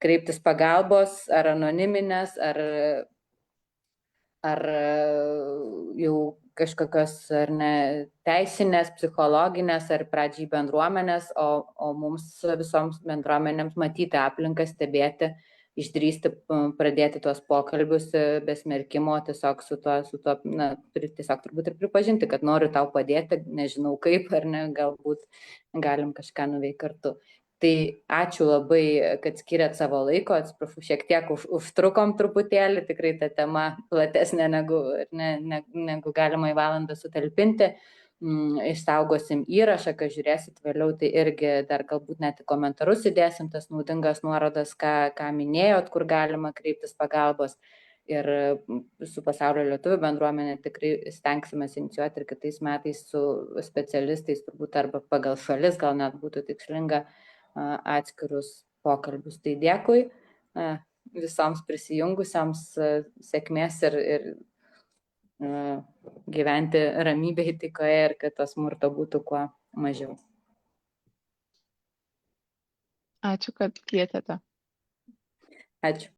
kreiptis pagalbos, ar anoniminės, ar jau kažkokios, ar ne, teisinės, psichologinės, ar pradžiai bendruomenės, o mums visoms bendruomenėms matyti aplinką, stebėti, išdrįsti pradėti tuos pokalbius be smerkimo, tiesiog su tuo, tiesiog turbūt ir pripažinti, kad noriu tau padėti, nežinau kaip, ar ne, galbūt galim kažką nuveikti kartu. Tai ačiū labai, kad skiriat savo laiko, atsiprašau, šiek tiek užtrukom truputėlį, tikrai ta tema platesnė negu galima į valandą sutalpinti. Išsaugosim įrašą, kad žiūrėsit vėliau, tai irgi dar galbūt net į komentarus įdėsim tas naudingas nuorodas, ką minėjot, kur galima kreiptis pagalbos. Ir su Pasaulio lietuvių bendruomenė tikrai stengsime inicijuoti ir kitais metais su specialistais, turbūt arba pagal šalis, gal net būtų tikslinga atskirus pokalbius. Tai dėkui visoms prisijungusiams, sėkmės ir gyventi ramybėje, taikoje ir kad to smurto būtų kuo mažiau. Ačiū, kad kvietėte. Ačiū.